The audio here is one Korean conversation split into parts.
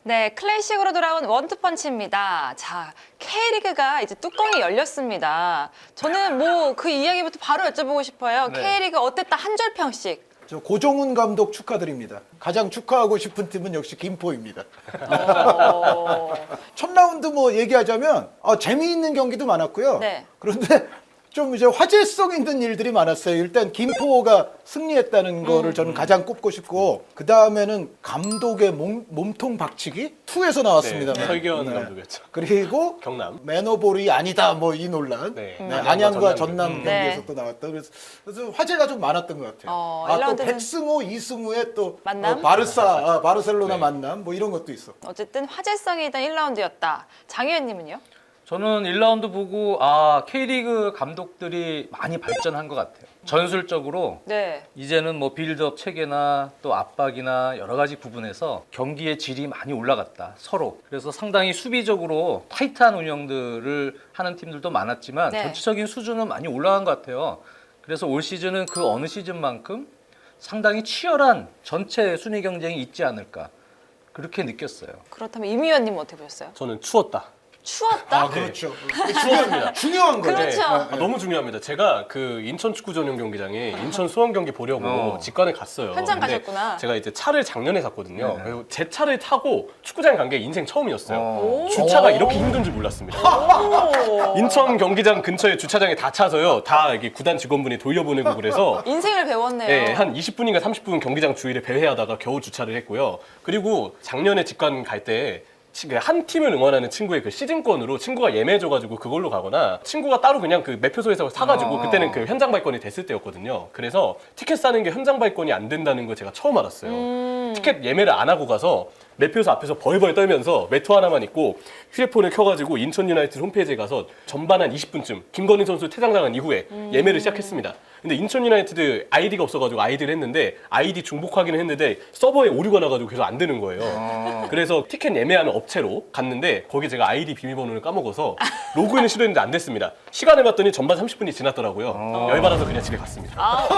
네, 클래식으로 돌아온 원투펀치입니다. 자, K리그가 이제 뚜껑이 열렸습니다. 저는 뭐 그 이야기부터 바로 여쭤보고 싶어요. 네. K리그 어땠다 한 줄 평씩. 저 고종훈 감독 축하드립니다. 가장 축하하고 싶은 팀은 역시 김포입니다. 첫 라운드 뭐 얘기하자면 재미있는 경기도 많았고요. 네. 그런데 좀 이제 화제성 있는 일들이 많았어요. 일단 김포가 승리했다는 거를 저는 가장 꼽고 싶고, 그 다음에는 감독의 몸통 박치기 2에서 나왔습니다. 네, 설기현 감독이었죠. 그리고 경남. 매너볼이 아니다 뭐 이 논란. 네. 안양과 전남 경기. 경기에서 네. 또 나왔다. 그래서 화제가 좀 많았던 것 같아요. 또 1라운드는 백승호, 이승우의 또 만남? 바르셀로나 네. 만남 뭐 이런 것도 있어. 어쨌든 화제성이 있던 1라운드였다. 장 의원님은요? 저는 1라운드 보고 K리그 감독들이 많이 발전한 것 같아요. 전술적으로 네. 이제는 뭐 빌드업 체계나 또 압박이나 여러 가지 부분에서 경기의 질이 많이 올라갔다, 서로. 그래서 상당히 수비적으로 타이트한 운영들을 하는 팀들도 많았지만 네. 전체적인 수준은 많이 올라간 것 같아요. 그래서 올 시즌은 그 어느 시즌만큼 상당히 치열한 전체 순위 경쟁이 있지 않을까, 그렇게 느꼈어요. 그렇다면 임 의원님은 어떻게 보셨어요? 저는 추웠다. 추웠다? 그렇죠. 추웠습니다. 중요한 거죠. 그렇죠. 너무 중요합니다. 제가 그 인천 축구 전용 경기장에 인천 수원 경기 보려고 직관에 갔어요. 현장 근데 가셨구나. 제가 이제 차를 작년에 샀거든요. 네. 그리고 제 차를 타고 축구장 간 게 인생 처음이었어요. 오. 주차가 이렇게 힘든 줄 몰랐습니다. 오. 인천 경기장 근처에 주차장에 다 차서요. 다 이게 구단 직원분이 돌려보내고 그래서 인생을 배웠네요. 네, 한 20분인가 30분 경기장 주위를 배회하다가 겨우 주차를 했고요. 그리고 작년에 직관 갈 때 한 팀을 응원하는 친구의 그 시즌권으로 친구가 예매해줘가지고 그걸로 가거나 친구가 따로 그냥 그 매표소에서 사가지고 그때는 그 현장 발권이 됐을 때였거든요. 그래서 티켓 사는 게 현장 발권이 안 된다는 걸 제가 처음 알았어요. 티켓 예매를 안 하고 가서 매표소 앞에서 벌벌 떨면서 매트 하나만 입고 휴대폰을 켜가지고 인천 유나이티드 홈페이지에 가서 전반 한 20분쯤 김건희 선수 퇴장당한 이후에 예매를 시작했습니다. 근데 인천 유나이티드 아이디가 없어가지고 아이디를 했는데 아이디 중복하기는 했는데 서버에 오류가 나가지고 계속 안 되는 거예요. 그래서 티켓 예매하는 업체로 갔는데 거기 제가 아이디 비밀번호를 까먹어서 로그인을 시도했는데 안 됐습니다. 시간을 봤더니 전반 30분이 지났더라고요. 열받아서 그냥 집에 갔습니다.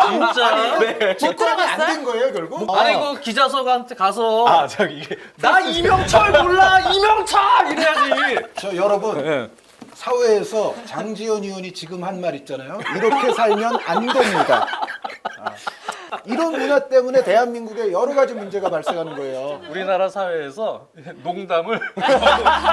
진짜? 네. 못 들어갔어요? 안된 거예요 결국? 아니 그 기자석한테 가서 이게 나 이명철 몰라, 이명철 이래야지. 저 여러분 네. 사회에서 장지현 의원이 지금 한 말 있잖아요. 이렇게 살면 안 됩니다. 이런 문화 때문에 대한민국에 여러 가지 문제가 발생하는 거예요. 우리나라 사회에서 농담을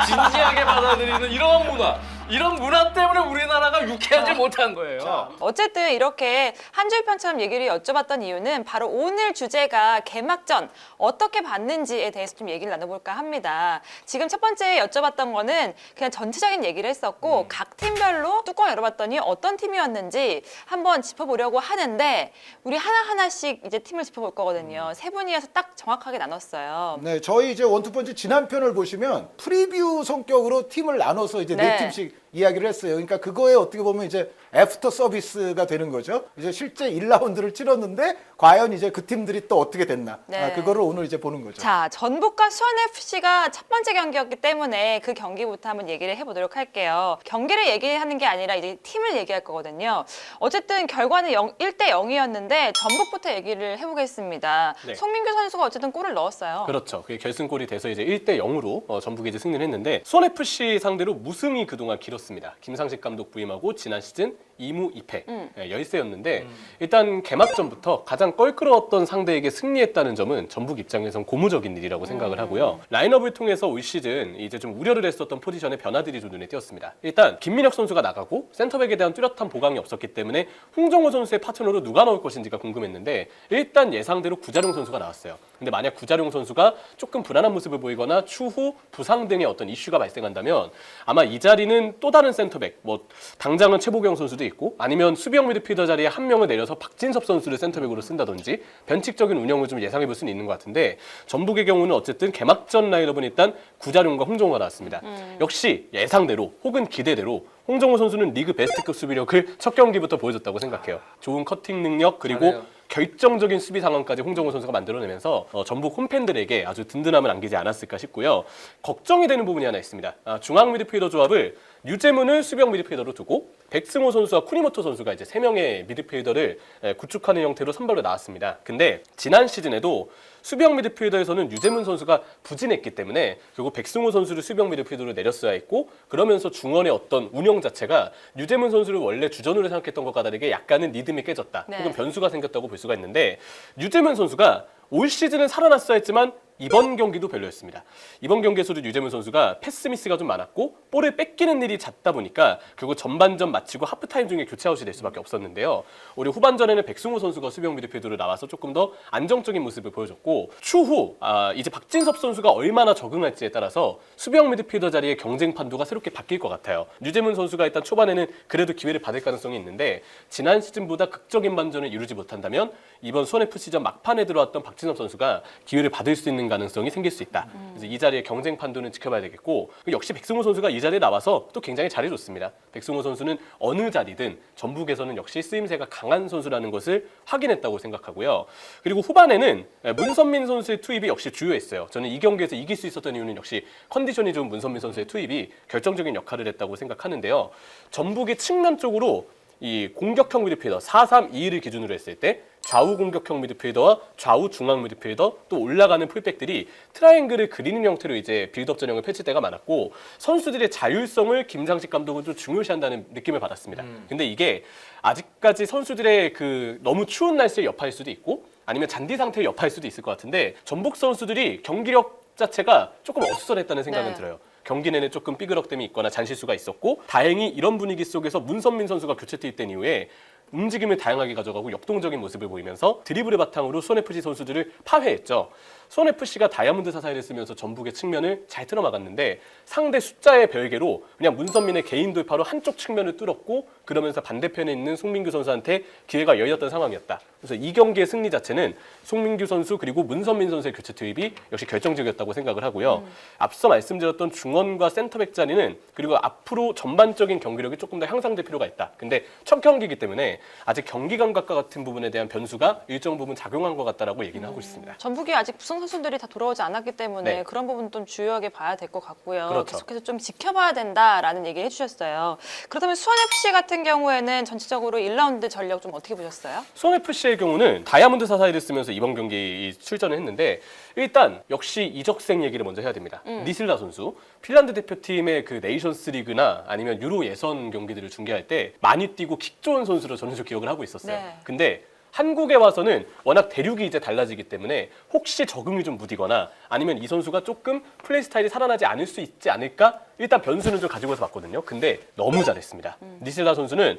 진지하게 받아들이는 이런 문화 때문에 우리나라가 유쾌하지 못한 거예요. 어쨌든 이렇게 한 줄 평처럼 얘기를 여쭤봤던 이유는 바로 오늘 주제가 개막전 어떻게 봤는지에 대해서 좀 얘기를 나눠볼까 합니다. 지금 첫 번째 여쭤봤던 거는 그냥 전체적인 얘기를 했었고 각 팀별로 뚜껑 열어봤더니 어떤 팀이었는지 한번 짚어보려고 하는데 우리 하나하나씩 이제 팀을 짚어볼 거거든요. 세 분이어서 딱 정확하게 나눴어요. 네, 저희 이제 원투펀치 지난 편을 보시면 프리뷰 성격으로 팀을 나눠서 이제 네. 네 팀씩 이야기를 했어요. 그러니까 그거에 어떻게 보면 이제 애프터 서비스가 되는 거죠. 이제 실제 1라운드를 치렀는데 과연 이제 그 팀들이 또 어떻게 됐나. 네. 그거를 오늘 이제 보는 거죠. 자, 전북과 수원FC가 첫 번째 경기였기 때문에 그 경기부터 한번 얘기를 해보도록 할게요. 경기를 얘기하는 게 아니라 이제 팀을 얘기할 거거든요. 어쨌든 결과는 1대 0이었는데 전북부터 얘기를 해보겠습니다. 네. 송민규 선수가 어쨌든 골을 넣었어요. 그렇죠. 그게 결승골이 돼서 이제 1대 0으로 전북이 이제 승리를 했는데 수원FC 상대로 무승이 그동안 길었습니다. 김상식 감독 부임하고 지난 시즌 2무 2패 열세였는데 일단 개막전부터 가장 껄끄러웠던 상대에게 승리했다는 점은 전북 입장에선 고무적인 일이라고 생각을 하고요. 라인업을 통해서 올 시즌 이제 좀 우려를 했었던 포지션의 변화들이 좀 눈에 띄었습니다. 일단 김민혁 선수가 나가고 센터백에 대한 뚜렷한 보강이 없었기 때문에 홍정호 선수의 파트너로 누가 나올 것인지가 궁금했는데 일단 예상대로 구자룡 선수가 나왔어요. 근데 만약 구자룡 선수가 조금 불안한 모습을 보이거나 추후 부상 등의 어떤 이슈가 발생한다면 아마 이 자리는 또 다른 센터백, 뭐 당장은 최보경 선수도 있고 아니면 수비형 미드필더 자리에 한 명을 내려서 박진섭 선수를 센터백으로 쓴다든지 변칙적인 운영을 좀 예상해 볼 수는 있는 것 같은데 전북의 경우는 어쨌든 개막전 라인업은 일단 구자룡과 홍정호가 나왔습니다. 역시 예상대로 혹은 기대대로 홍정호 선수는 리그 베스트급 수비력을 첫 경기부터 보여줬다고 생각해요. 좋은 커팅 능력 그리고 잘해요. 결정적인 수비 상황까지 홍정호 선수가 만들어내면서 전북 홈팬들에게 아주 든든함을 안기지 않았을까 싶고요. 걱정이 되는 부분이 하나 있습니다. 중앙 미드필더 조합을 유재문을 수비형 미드필더로 두고 백승호 선수와 쿠니모토 선수가 이제 3명의 미드필더를 구축하는 형태로 선발로 나왔습니다. 근데 지난 시즌에도 수비형 미드필더에서는 유재문 선수가 부진했기 때문에 결국 백승호 선수를 수비형 미드필더로 내렸어야 했고 그러면서 중원의 어떤 운영 자체가 유재문 선수를 원래 주전으로 생각했던 것과 다르게 약간은 리듬이 깨졌다. 네. 혹은 변수가 생겼다고 볼 수가 있는데 유재문 선수가 올 시즌은 살아났어야 했지만 이번 경기도 별로였습니다. 이번 경기에서도 유재문 선수가 패스 미스가 좀 많았고 볼을 뺏기는 일이 잦다 보니까 결국 전반전 마치고 하프타임 중에 교체아웃이 될 수밖에 없었는데요. 우리 후반전에는 백승호 선수가 수비형 미드필더로 나와서 조금 더 안정적인 모습을 보여줬고 추후 이제 박진섭 선수가 얼마나 적응할지에 따라서 수비형 미드필더 자리의 경쟁 판도가 새롭게 바뀔 것 같아요. 유재문 선수가 일단 초반에는 그래도 기회를 받을 가능성이 있는데 지난 시즌보다 극적인 반전을 이루지 못한다면 이번 수원FC전 막판에 들어왔던 박진섭 선수가 기회를 받을 수 있는 가능성이 생길 수 있다. 그래서 이 자리의 경쟁 판도는 지켜봐야 되겠고 역시 백승호 선수가 이 자리에 나와서 또 굉장히 잘해줬습니다. 백승호 선수는 어느 자리든 전북에서는 역시 쓰임새가 강한 선수라는 것을 확인했다고 생각하고요. 그리고 후반에는 문선민 선수의 투입이 역시 주요했어요. 저는 이 경기에서 이길 수 있었던 이유는 역시 컨디션이 좋은 문선민 선수의 투입이 결정적인 역할을 했다고 생각하는데요. 전북의 측면 쪽으로 이 공격형 미드필더 4-3-2를 기준으로 했을 때 좌우 공격형 미드필더와 좌우 중앙 미드필더 또 올라가는 풀백들이 트라이앵글을 그리는 형태로 이제 빌드업 전형을 펼칠 때가 많았고 선수들의 자율성을 김상식 감독은 좀 중요시한다는 느낌을 받았습니다. 근데 이게 아직까지 선수들의 그 너무 추운 날씨의 여파일 수도 있고 아니면 잔디 상태의 여파일 수도 있을 것 같은데 전북 선수들이 경기력 자체가 조금 어수선했다는 생각은 네. 들어요. 경기 내내 조금 삐그덕됨이 있거나 잔실수가 있었고 다행히 이런 분위기 속에서 문선민 선수가 교체 투입된 이후에 움직임을 다양하게 가져가고 역동적인 모습을 보이면서 드리블을 바탕으로 수원FC 선수들을 파괴했죠. 수원FC가 다이아몬드 사사를 쓰면서 전북의 측면을 잘 틀어막았는데 상대 숫자의 별개로 그냥 문선민의 개인 돌파로 한쪽 측면을 뚫었고 그러면서 반대편에 있는 송민규 선수한테 기회가 열렸던 상황이었다. 그래서 이 경기의 승리 자체는 송민규 선수 그리고 문선민 선수의 교체 투입이 역시 결정적이었다고 생각을 하고요. 앞서 말씀드렸던 중원과 센터백 자리는 그리고 앞으로 전반적인 경기력이 조금 더 향상될 필요가 있다. 근데 첫 경기이기 때문에 아직 경기 감각과 같은 부분에 대한 변수가 일정 부분 작용한 것 같다라고 얘기는 하고 있습니다. 전북이 아직 부상 선수들이 다 돌아오지 않았기 때문에 네. 그런 부분 좀 주요하게 봐야 될 것 같고요. 그렇죠. 계속해서 좀 지켜봐야 된다라는 얘기를 해주셨어요. 그렇다면 수원FC 같은 경우에는 전체적으로 1라운드 전력 좀 어떻게 보셨어요? 수원FC의 경우는 다이아몬드 사사이를 쓰면서 이번 경기 출전을 했는데 일단 역시 이적생 얘기를 먼저 해야 됩니다. 니슬라 선수 핀란드 대표팀의 그 네이션스 리그나 아니면 유로 예선 경기들을 중계할 때 많이 뛰고 킥 좋은 선수로 저는 좀 기억을 하고 있었어요. 네. 근데 한국에 와서는 워낙 대륙이 이제 달라지기 때문에 혹시 적응이 좀 무디거나 아니면 이 선수가 조금 플레이 스타일이 살아나지 않을 수 있지 않을까? 일단 변수는 좀 가지고 와서 봤거든요. 근데 너무 잘했습니다. 니실라 선수는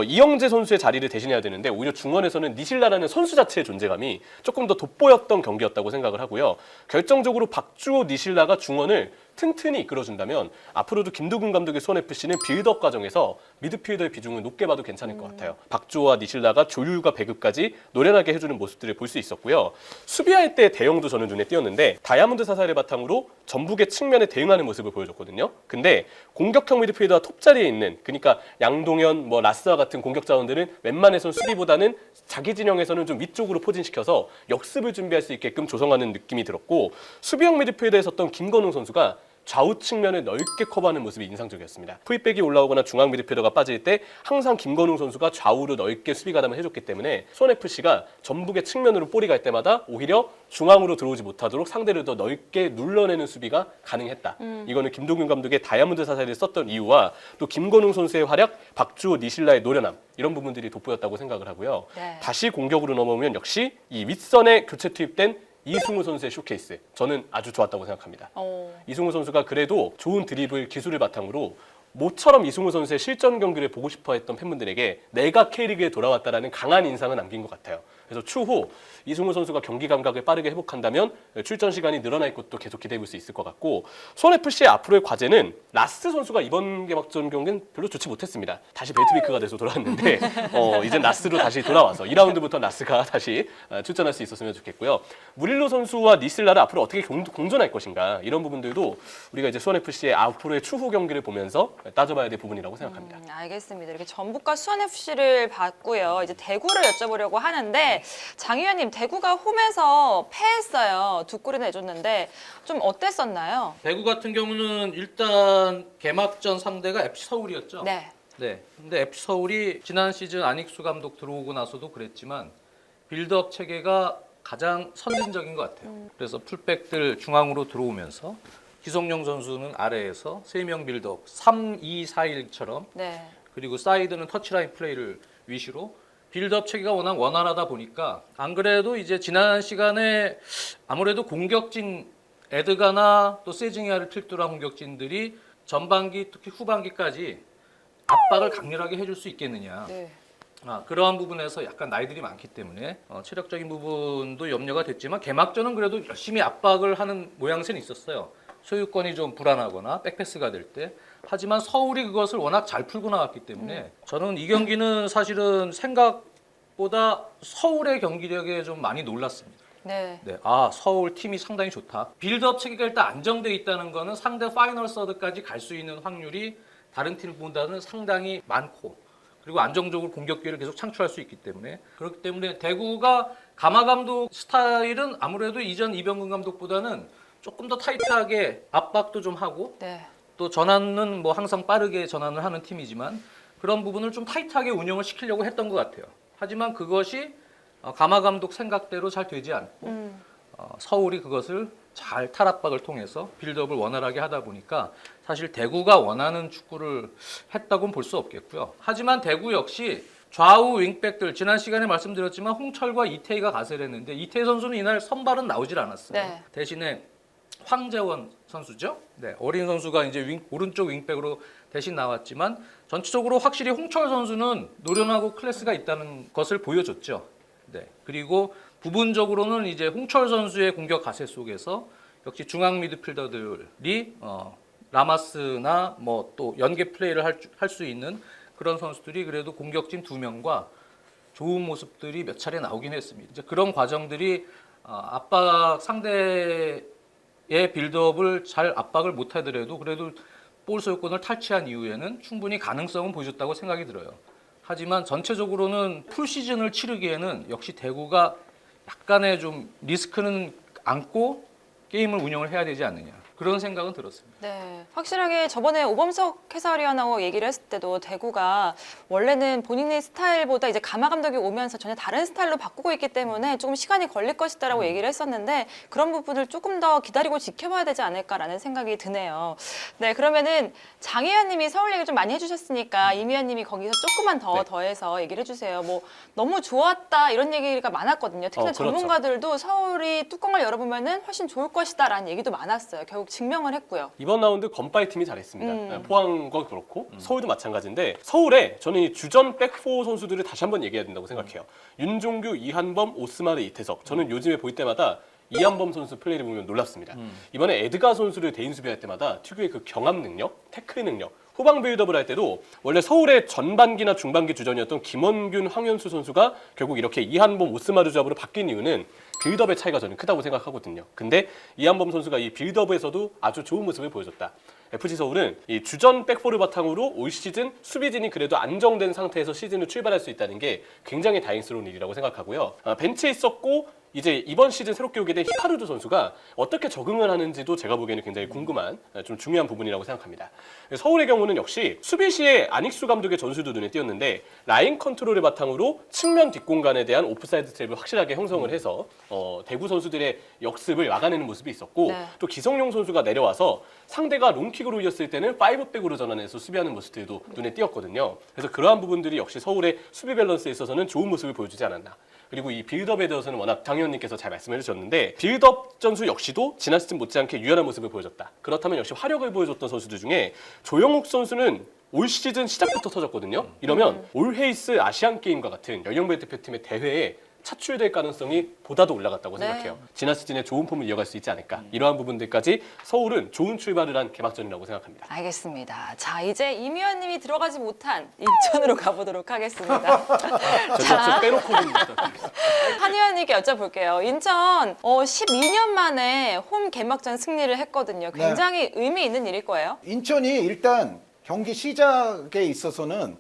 이영재 선수의 자리를 대신해야 되는데 오히려 중원에서는 니실라라는 선수 자체의 존재감이 조금 더 돋보였던 경기였다고 생각을 하고요. 결정적으로 박주호, 니실라가 중원을 튼튼히 이끌어준다면 앞으로도 김도균 감독의 수원FC는 빌드업 과정에서 미드필더의 비중을 높게 봐도 괜찮을 것 같아요. 박주호와 니실라가 조율과 배급까지 노련하게 해주는 모습들을 볼 수 있었고요. 수비할 때 대형도 저는 눈에 띄었는데 다이아몬드 사사를 바탕으로 전북의 측면에 대응하는 모습을 보여줬거든요. 근데 공격형 미드필더와 톱 자리에 있는 그러니까 양동현, 라스와 같은 공격 자원들은 웬만해선 수비보다는 자기 진영에서는 좀 위쪽으로 포진시켜서 역습을 준비할 수 있게끔 조성하는 느낌이 들었고 수비형 미드필더에 섰던 김건웅 선수가 좌우 측면을 넓게 커버하는 모습이 인상적이었습니다. 풀백이 올라오거나 중앙 미드필더가 빠질 때 항상 김건웅 선수가 좌우로 넓게 수비 가담을 해줬기 때문에 수원FC가 전북의 측면으로 볼이 갈 때마다 오히려 중앙으로 들어오지 못하도록 상대를 더 넓게 눌러내는 수비가 가능했다. 이거는 김도균 감독의 다이아몬드 사사를 썼던 이유와 또 김건웅 선수의 활약, 박주호, 니실라의 노련함 이런 부분들이 돋보였다고 생각을 하고요. 네. 다시 공격으로 넘어오면 역시 이 윗선에 교체 투입된 이승우 선수의 쇼케이스 저는 아주 좋았다고 생각합니다. 이승우 선수가 그래도 좋은 드리블 기술을 바탕으로 모처럼 이승우 선수의 실전 경기를 보고 싶어 했던 팬분들에게 내가 K리그에 돌아왔다라는 강한 인상을 남긴 것 같아요. 그래서 추후 이승우 선수가 경기 감각을 빠르게 회복한다면 출전 시간이 늘어날 것도 계속 기대해 볼 수 있을 것 같고 수원FC의 앞으로의 과제는 라스 선수가 이번 개막전 경기는 별로 좋지 못했습니다. 다시 벨트위크가 돼서 돌아왔는데 이젠 라스로 다시 돌아와서 2라운드부터 라스가 다시 출전할 수 있었으면 좋겠고요. 무릴로 선수와 니슬라를 앞으로 어떻게 공존할 것인가 이런 부분들도 우리가 이제 수원FC의 앞으로의 추후 경기를 보면서 따져봐야 될 부분이라고 생각합니다. 알겠습니다. 이렇게 전북과 수원FC를 봤고요. 이제 대구를 여쭤보려고 하는데 장 의원님 대구가 홈에서 패했어요. 2골이나 내줬는데 좀 어땠었나요? 대구 같은 경우는 일단 개막전 상대가 FC 서울이었죠. 네. 네. 근데 FC 서울이 지난 시즌 안익수 감독 들어오고 나서도 그랬지만 빌드업 체계가 가장 선진적인 것 같아요. 그래서 풀백들 중앙으로 들어오면서 기성용 선수는 아래에서 3명 빌드업 3-2-4-1처럼 네. 그리고 사이드는 터치라인 플레이를 위시로 빌드업 체계가 워낙 원활하다 보니까 안 그래도 이제 지난 시간에 아무래도 공격진 에드가나 또 세징야를 필두로 한 공격진들이 전반기 특히 후반기까지 압박을 강렬하게 해줄 수 있겠느냐. 네. 그러한 부분에서 약간 나이들이 많기 때문에 체력적인 부분도 염려가 됐지만 개막전은 그래도 열심히 압박을 하는 모양새는 있었어요. 소유권이 좀 불안하거나 백패스가 될 때. 하지만 서울이 그것을 워낙 잘 풀고 나왔기 때문에 저는 이 경기는 사실은 생각보다 서울의 경기력에 좀 많이 놀랐습니다. 네. 네, 서울 팀이 상당히 좋다. 빌드업 체계가 일단 안정돼 있다는 거는 상대 파이널 서드까지 갈 수 있는 확률이 다른 팀보다는 상당히 많고 그리고 안정적으로 공격 기회를 계속 창출할 수 있기 때문에 그렇기 때문에 대구가 가마 감독 스타일은 아무래도 이전 이병근 감독보다는 조금 더 타이트하게 압박도 좀 하고 네. 또 전환은 뭐 항상 빠르게 전환을 하는 팀이지만 그런 부분을 좀 타이트하게 운영을 시키려고 했던 것 같아요. 하지만 그것이 가마 감독 생각대로 잘 되지 않고 서울이 그것을 잘 탈압박을 통해서 빌드업을 원활하게 하다 보니까 사실 대구가 원하는 축구를 했다고는 볼 수 없겠고요. 하지만 대구 역시 좌우 윙백들 지난 시간에 말씀드렸지만 홍철과 이태희가 가세를 했는데 이태희 선수는 이날 선발은 나오질 않았어요. 네. 대신에 황재원 선수죠. 네, 어린 선수가 이제 오른쪽 윙백으로 대신 나왔지만 전체적으로 확실히 홍철 선수는 노련하고 클래스가 있다는 것을 보여줬죠. 네, 그리고 부분적으로는 이제 홍철 선수의 공격 가세 속에서 역시 중앙 미드필더들이 라마스나 뭐 또 연계 플레이를 할 수 있는 그런 선수들이 그래도 공격진 2명과 좋은 모습들이 몇 차례 나오긴 했습니다. 이제 그런 과정들이 압박 상대의 빌드업을 잘 압박을 못하더라도 그래도 볼 소유권을 탈취한 이후에는 충분히 가능성은 보여줬다고 생각이 들어요. 하지만 전체적으로는 풀 시즌을 치르기에는 역시 대구가 약간의 좀 리스크는 안고 게임을 운영을 해야 되지 않느냐 그런 생각은 들었습니다. 네, 확실하게 저번에 오범석 해설위원하고 얘기를 했을 때도 대구가 원래는 본인의 스타일보다 이제 가마 감독이 오면서 전혀 다른 스타일로 바꾸고 있기 때문에 조금 시간이 걸릴 것이다라고 얘기를 했었는데 그런 부분을 조금 더 기다리고 지켜봐야 되지 않을까라는 생각이 드네요. 네, 그러면은 장 의원님이 서울 얘기 좀 많이 해주셨으니까 임 의원님이 거기서 조금만 더 네. 더해서 얘기를 해주세요. 뭐 너무 좋았다 이런 얘기가 많았거든요. 특히나 그렇죠. 전문가들도 서울이 뚜껑을 열어보면은 훨씬 좋을 것이다라는 얘기도 많았어요. 결국 증명을 했고요. 이번 라운드 건바이 팀이 잘했습니다. 음. 포항도 그렇고 서울도 마찬가지인데 서울에 저는 이 주전 백포 선수들을 다시 한번 얘기해야 된다고 생각해요. 윤종규, 이한범, 오스마르, 이태석. 저는 요즘에 볼 때마다 이한범 선수 플레이를 보면 놀랍습니다. 이번에 에드가 선수를 대인 수비할 때마다 특유의 그 경합 능력, 태클 능력, 후방 빌드업을 할 때도 원래 서울의 전반기나 중반기 주전이었던 김원균, 황현수 선수가 결국 이렇게 이한범, 오스마르 조합으로 바뀐 이유는 빌드업의 차이가 저는 크다고 생각하거든요. 근데 이한범 선수가 이 빌드업에서도 아주 좋은 모습을 보여줬다. FC 서울은 이 주전 백포를 바탕으로 올 시즌 수비진이 그래도 안정된 상태에서 시즌을 출발할 수 있다는 게 굉장히 다행스러운 일이라고 생각하고요. 벤치에 있었고 이제 이번 시즌 새롭게 오게 된 히카루도 선수가 어떻게 적응을 하는지도 제가 보기에는 굉장히 궁금한 좀 중요한 부분이라고 생각합니다. 서울의 경우는 역시 수비 시에 안익수 감독의 전술도 눈에 띄었는데 라인 컨트롤을 바탕으로 측면 뒷공간에 대한 오프사이드 트랩을 확실하게 형성을 해서 대구 선수들의 역습을 막아내는 모습이 있었고 네. 또 기성용 선수가 내려와서 상대가 롱킥으로 이었을 때는 5백으로 전환해서 수비하는 모습들도 눈에 띄었거든요. 그래서 그러한 부분들이 역시 서울의 수비 밸런스에 있어서는 좋은 모습을 보여주지 않았나. 그리고 이 빌드업에 대해서는 워낙 장 의원님께서 잘 말씀해 주셨는데 빌드업 전술 역시도 지난 시즌 못지않게 유연한 모습을 보여줬다. 그렇다면 역시 화력을 보여줬던 선수들 중에 조영욱 선수는 올 시즌 시작부터 터졌거든요. 이러면 올 헤이스 아시안 게임과 같은 연령별 대표팀의 대회에 차출될 가능성이 보다도 올라갔다고 네. 생각해요. 지난 시즌에 좋은 폼을 이어갈 수 있지 않을까. 이러한 부분들까지 서울은 좋은 출발을 한 개막전이라고 생각합니다. 알겠습니다. 자, 이제 임 의원님이 들어가지 못한 인천으로 가보도록 하겠습니다. 저도 빼놓고 좀 한 의원님께 여쭤볼게요. 인천 12년 만에 홈 개막전 승리를 했거든요. 굉장히 의미 있는 일일 거예요. 인천이 일단 경기 시작에 있어서는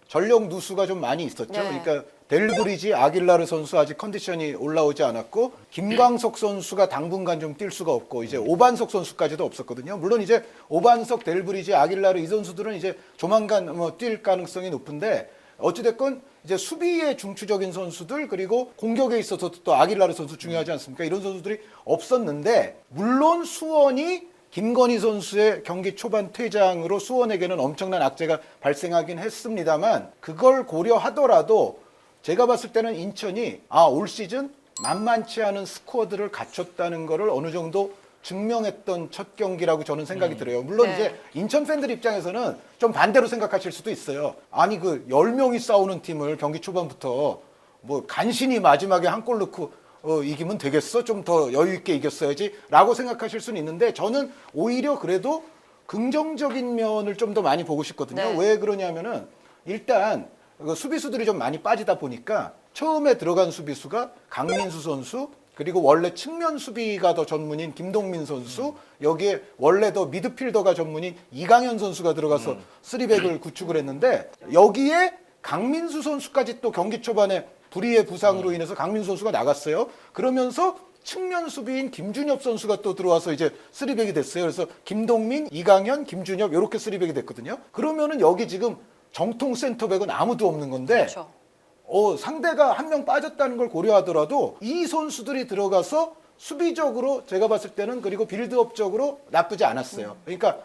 전력 누수가 좀 많이 있었죠. 네. 그러니까 델브리지 아길라르 선수 아직 컨디션이 올라오지 않았고 김광석 선수가 당분간 좀 뛸 수가 없고 이제 오반석 선수까지도 없었거든요. 물론 이제 오반석, 델브리지, 아길라르 이 선수들은 이제 조만간 뛸 가능성이 높은데 어찌됐건 이제 수비의 중추적인 선수들 그리고 공격에 있어서도 또 아길라르 선수 중요하지 않습니까? 이런 선수들이 없었는데 물론 수원이 김건희 선수의 경기 초반 퇴장으로 수원에게는 엄청난 악재가 발생하긴 했습니다만 그걸 고려하더라도 제가 봤을 때는 인천이 올 시즌 만만치 않은 스쿼드를 갖췄다는 거를 어느 정도 증명했던 첫 경기라고 저는 생각이 들어요. 물론 네. 이제 인천 팬들 입장에서는 좀 반대로 생각하실 수도 있어요. 아니 그 10명이 싸우는 팀을 경기 초반부터 뭐 간신히 마지막에 한 골 넣고 이기면 되겠어? 좀 더 여유 있게 이겼어야지 라고 생각하실 수는 있는데 저는 오히려 그래도 긍정적인 면을 좀 더 많이 보고 싶거든요. 네. 왜 그러냐면은 일단 그 수비수들이 좀 많이 빠지다 보니까 처음에 들어간 수비수가 강민수 선수 그리고 원래 측면 수비가 더 전문인 김동민 선수 여기에 원래 더 미드필더가 전문인 이강현 선수가 들어가서 쓰리백을 구축을 했는데 여기에 강민수 선수까지 또 경기 초반에 불의의 부상으로 인해서 강민수 선수가 나갔어요. 그러면서 측면 수비인 김준엽 선수가 또 들어와서 이제 쓰리백이 됐어요. 그래서 김동민, 이강현, 김준엽 이렇게 쓰리백이 됐거든요. 그러면은 여기 지금 정통 센터백은 아무도 없는 건데 그렇죠. 상대가 한 명 빠졌다는 걸 고려하더라도 이 선수들이 들어가서 수비적으로 제가 봤을 때는 그리고 빌드업적으로 나쁘지 않았어요. 그러니까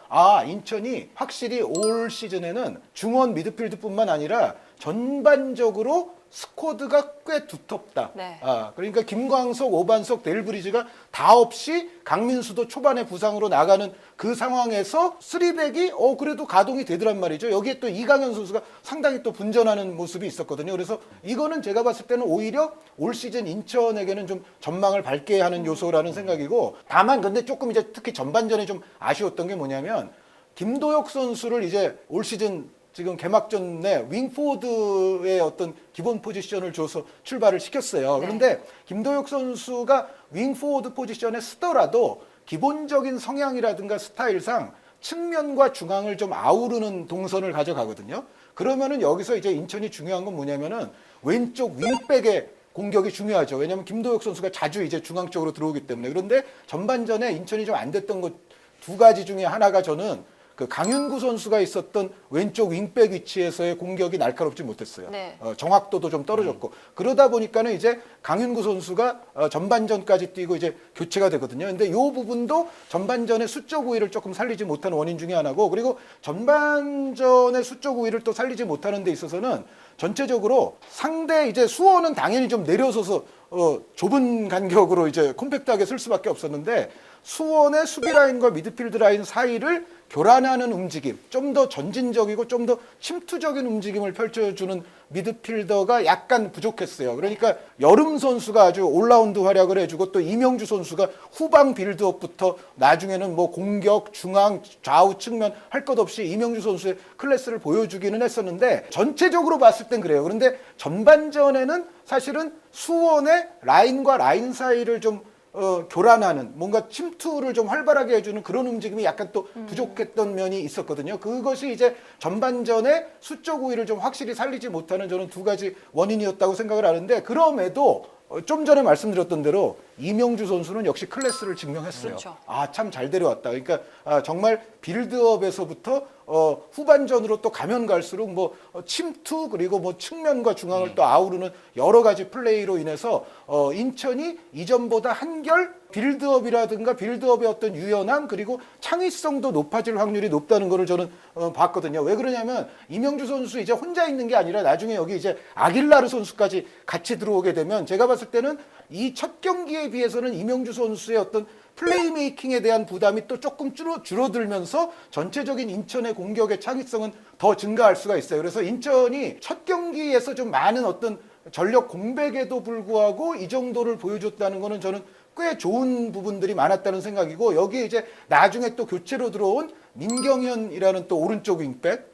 인천이 확실히 올 시즌에는 중원 미드필드뿐만 아니라 전반적으로 스쿼드가 꽤 두텁다. 네. 그러니까 김광석, 오반석, 데일브리지가 다 없이 강민수도 초반에 부상으로 나가는 그 상황에서 쓰리백이 그래도 가동이 되더란 말이죠. 여기에 또 이강현 선수가 상당히 또 분전하는 모습이 있었거든요. 그래서 이거는 제가 봤을 때는 오히려 올 시즌 인천에게는 좀 전망을 밝게 하는 요소라는 생각이고 다만 근데 조금 이제 특히 전반전에 좀 아쉬웠던 게 뭐냐면 김도혁 선수를 이제 올 시즌 지금 개막전에 윙포드의 어떤 기본 포지션을 줘서 출발을 시켰어요. 그런데 김도혁 선수가 윙포드 포지션에 쓰더라도 기본적인 성향이라든가 스타일상 측면과 중앙을 좀 아우르는 동선을 가져가거든요. 그러면은 여기서 이제 인천이 중요한 건 뭐냐면은 왼쪽 윙백의 공격이 중요하죠. 왜냐하면 김도혁 선수가 자주 이제 중앙 쪽으로 들어오기 때문에. 그런데 전반전에 인천이 좀 안 됐던 것 두 가지 중에 하나가 저는 그 강윤구 선수가 있었던 왼쪽 윙백 위치에서의 공격이 날카롭지 못했어요. 네. 정확도도 좀 떨어졌고 그러다 보니까는 이제 강윤구 선수가 전반전까지 뛰고 이제 교체가 되거든요. 근데 이 부분도 전반전의 수적 우위를 조금 살리지 못한 원인 중에 하나고 그리고 전반전의 수적 우위를 또 살리지 못하는 데 있어서는 전체적으로 상대 이제 수원은 당연히 좀 내려서서 좁은 간격으로 이제 콤팩트하게 쓸 수밖에 없었는데 수원의 수비 라인과 미드필드 라인 사이를 교란하는 움직임, 좀 더 전진적이고 좀 더 침투적인 움직임을 펼쳐주는 미드필더가 약간 부족했어요. 그러니까 여름 선수가 아주 올라운드 활약을 해주고 또 이명주 선수가 후방 빌드업부터 나중에는 뭐 공격, 중앙, 좌우 측면 할 것 없이 이명주 선수의 클래스를 보여주기는 했었는데 전체적으로 봤을 땐 그래요. 그런데 전반전에는 사실은 수원의 라인과 라인 사이를 좀 교란하는 뭔가 침투를 좀 활발하게 해주는 그런 움직임이 약간 또 부족했던 면이 있었거든요. 그것이 이제 전반전에 수적 우위를 좀 확실히 살리지 못하는 저는 두 가지 원인이었다고 생각을 하는데 그럼에도 좀 전에 말씀드렸던 대로 이명주 선수는 역시 클래스를 증명했어요. 그렇죠. 참 잘 데려왔다. 그러니까 정말 빌드업에서부터 후반전으로 또 가면 갈수록 뭐 침투 그리고 뭐 측면과 중앙을 또 아우르는 여러 가지 플레이로 인해서 인천이 이전보다 한결 빌드업이라든가 빌드업의 어떤 유연함 그리고 창의성도 높아질 확률이 높다는 거를 저는 봤거든요. 왜 그러냐면 이명주 선수 이제 혼자 있는 게 아니라 나중에 여기 이제 아길라르 선수까지 같이 들어오게 되면 제가 봤을 때는 이 첫 경기에 비해서는 이명주 선수의 어떤 플레이메이킹에 대한 부담이 또 조금 줄어들면서 전체적인 인천의 공격의 창의성은 더 증가할 수가 있어요. 그래서 인천이 첫 경기에서 좀 많은 어떤 전력 공백에도 불구하고 이 정도를 보여줬다는 거는 저는 꽤 좋은 부분들이 많았다는 생각이고 여기에 이제 나중에 또 교체로 들어온 민경현이라는 또 오른쪽 윙백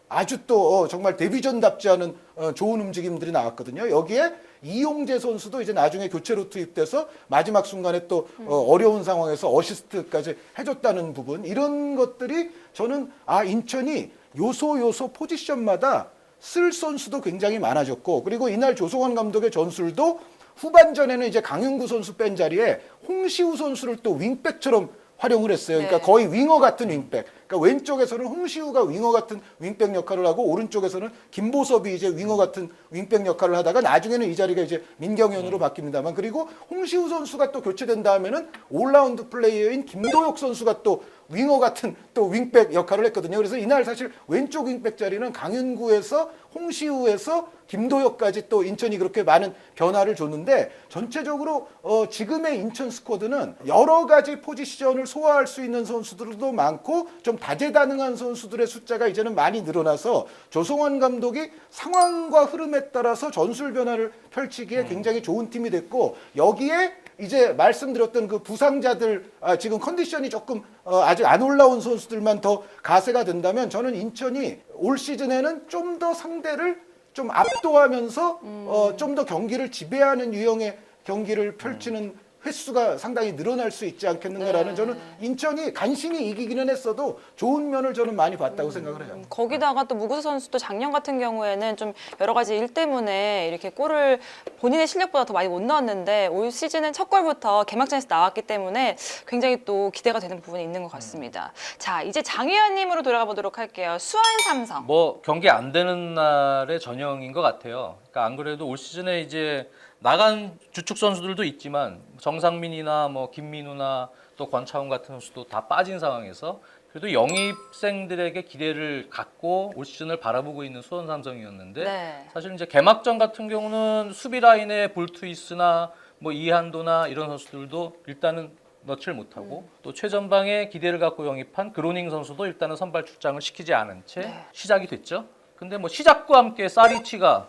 아주 또 정말 데뷔전답지 않은 좋은 움직임들이 나왔거든요. 여기에 이용재 선수도 이제 나중에 교체로 투입돼서 마지막 순간에 또 어려운 상황에서 어시스트까지 해줬다는 부분 이런 것들이 저는 인천이 요소 포지션마다 쓸 선수도 굉장히 많아졌고 그리고 이날 조성환 감독의 전술도 후반전에는 이제 강윤구 선수 뺀 자리에 홍시우 선수를 또 윙백처럼 활용을 했어요. 그러니까 네. 거의 윙어 같은 윙백. 그러니까 왼쪽에서는 홍시우가 윙어 같은 윙백 역할을 하고 오른쪽에서는 김보섭이 이제 윙어 같은 윙백 역할을 하다가 나중에는 이 자리가 이제 민경현으로 바뀝니다만 그리고 홍시우 선수가 또 교체된 다음에는 올라운드 플레이어인 김도혁 선수가 또 윙어 같은 또 윙백 역할을 했거든요. 그래서 이날 사실 왼쪽 윙백 자리는 강윤구에서 홍시우에서 김도혁까지 또 인천이 그렇게 많은 변화를 줬는데 전체적으로 지금의 인천 스쿼드는 여러 가지 포지션을 소화할 수 있는 선수들도 많고 좀 다재다능한 선수들의 숫자가 이제는 많이 늘어나서 조성환 감독이 상황과 흐름에 따라서 전술 변화를 펼치기에 굉장히 좋은 팀이 됐고 여기에 이제 말씀드렸던 그 부상자들 지금 컨디션이 조금 아직 안 올라온 선수들만 더 가세가 된다면 저는 인천이 올 시즌에는 좀 더 상대를 좀 압도하면서 좀 더 경기를 지배하는 유형의 경기를 펼치는 횟수가 상당히 늘어날 수 있지 않겠는가라는 저는 인천이 간신히 이기기는 했어도 좋은 면을 저는 많이 봤다고 생각을 해요. 거기다가 또 무구수 선수도 작년 같은 경우에는 좀 여러 가지 일 때문에 이렇게 골을 본인의 실력보다 더 많이 못 넣었는데 올 시즌은 첫 골부터 개막전에서 나왔기 때문에 굉장히 또 기대가 되는 부분이 있는 것 같습니다. 자, 이제 장의원님으로 돌아가 보도록 할게요. 수원 삼성. 뭐 경기 안 되는 날의 전형인 것 같아요. 그러니까 안 그래도 올 시즌에 이제 나간 주축 선수들도 있지만 정상민이나 뭐 김민우나 또 권차훈 같은 선수도 다 빠진 상황에서 그래도 영입생들에게 기대를 갖고 올 시즌을 바라보고 있는 수원 삼성이었는데 네. 사실 이제 개막전 같은 경우는 수비 라인의 볼트위스나 뭐 이한도나 이런 선수들도 일단은 넣지를 못하고 또 최전방에 기대를 갖고 영입한 그로닝 선수도 일단은 선발 출장을 시키지 않은 채 시작이 됐죠. 근데 뭐 시작과 함께 사리치가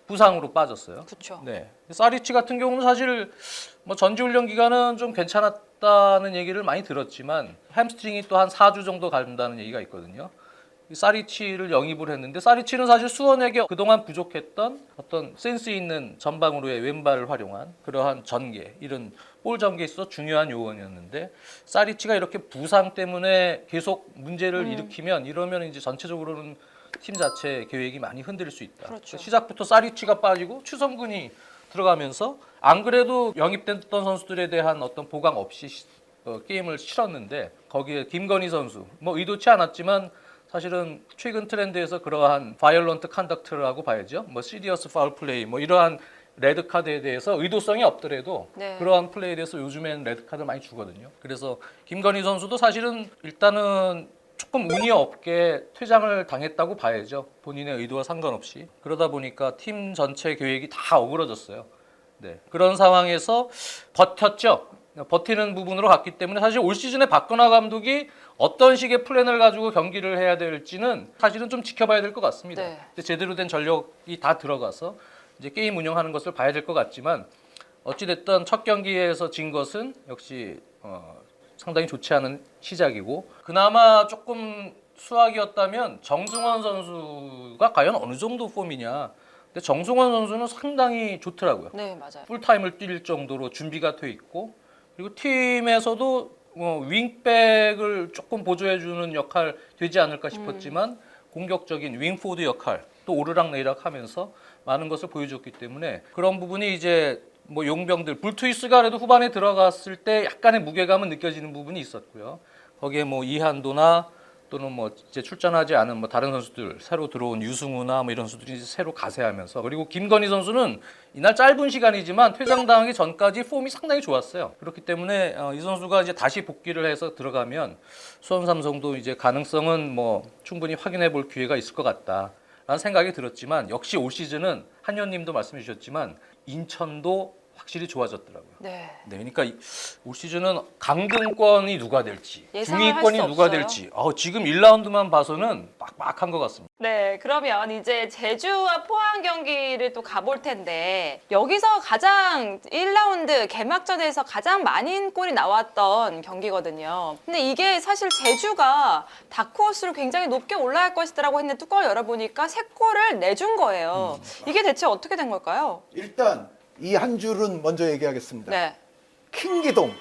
부상으로 빠졌어요. 그렇죠. 네. 사리치 같은 경우는 사실 뭐 전지훈련 기간은 좀 괜찮았다는 얘기를 많이 들었지만 햄스트링이 또 한 4주 정도 간다는 얘기가 있거든요. 이 사리치를 영입을 했는데 사리치는 사실 수원에게 그동안 부족했던 어떤 센스 있는 전방으로의 왼발을 활용한 그러한 전개, 이런 볼 전개에 있어서 중요한 요원이었는데 사리치가 이렇게 부상 때문에 계속 문제를 일으키면 이러면 이제 전체적으로는 팀 자체 계획이 많이 흔들릴 수 있다. 그렇죠. 시작부터 사리치가 빠지고 추성근이 들어가면서 안 그래도 영입됐던 선수들에 대한 어떤 보강 없이 게임을 치렀는데 거기에 김건희 선수 뭐 의도치 않았지만 사실은 최근 트렌드에서 그러한 바이올런트 컨덕트라고 봐야죠. 뭐 시리어스 파울 플레이 뭐 이러한 레드 카드에 대해서 의도성이 없더라도 네. 그러한 플레이에 대해서 요즘엔 레드 카드 많이 주거든요. 그래서 김건희 선수도 사실은 일단은 조금 운이 없게 퇴장을 당했다고 봐야죠. 본인의 의도와 상관없이. 그러다 보니까 팀 전체 계획이 다 어그러졌어요. 네. 그런 상황에서 버텼죠. 버티는 부분으로 갔기 때문에 사실 올 시즌에 박건하 감독이 어떤 식의 플랜을 가지고 경기를 해야 될지는 사실은 좀 지켜봐야 될 것 같습니다. 네. 근데 제대로 된 전력이 다 들어가서 이제 게임 운영하는 것을 봐야 될 것 같지만 어찌됐든 첫 경기에서 진 것은 역시 상당히 좋지 않은 시작이고 그나마 조금 수학이었다면 정승원 선수가 과연 어느 정도 폼이냐. 근데 정승원 선수는 상당히 좋더라고요. 네, 맞아요. 풀타임을 뛸 정도로 준비가 돼 있고 그리고 팀에서도 윙백을 조금 보조해주는 역할 되지 않을까 싶었지만 공격적인 윙포드 역할 또 오르락내리락 하면서 많은 것을 보여줬기 때문에 그런 부분이 이제 뭐 용병들 불투이스가 그래도 후반에 들어갔을 때 약간의 무게감은 느껴지는 부분이 있었고요. 거기에 뭐 이한도나 또는 뭐 이제 출전하지 않은 뭐 다른 선수들 새로 들어온 유승우나 뭐 이런 선수들이 새로 가세하면서 그리고 김건희 선수는 이날 짧은 시간이지만 퇴장당하기 전까지 폼이 상당히 좋았어요. 그렇기 때문에 이 선수가 이제 다시 복귀를 해서 들어가면 수원 삼성도 이제 가능성은 뭐 충분히 확인해 볼 기회가 있을 것 같다라는 생각이 들었지만 역시 올 시즌은 한현님도 말씀해 주셨지만 인천도 확실히 좋아졌더라고요. 네. 네, 그러니까 올 시즌은 강등권이 누가 될지, 예상을 할 중위권이 수 누가 없어요. 될지, 지금 1라운드만 봐서는 빡빡한 것 같습니다. 네, 그러면 이제 제주와 포항 경기를 또 가볼 텐데 여기서 가장 1라운드 개막전에서 가장 많은 골이 나왔던 경기거든요. 근데 이게 사실 제주가 다크호스로 굉장히 높게 올라갈 것이라고 했는데 뚜껑을 열어보니까 3골을 내준 거예요. 이게 대체 어떻게 된 걸까요? 일단 이 한 줄은 먼저 얘기하겠습니다. 네. 킹기동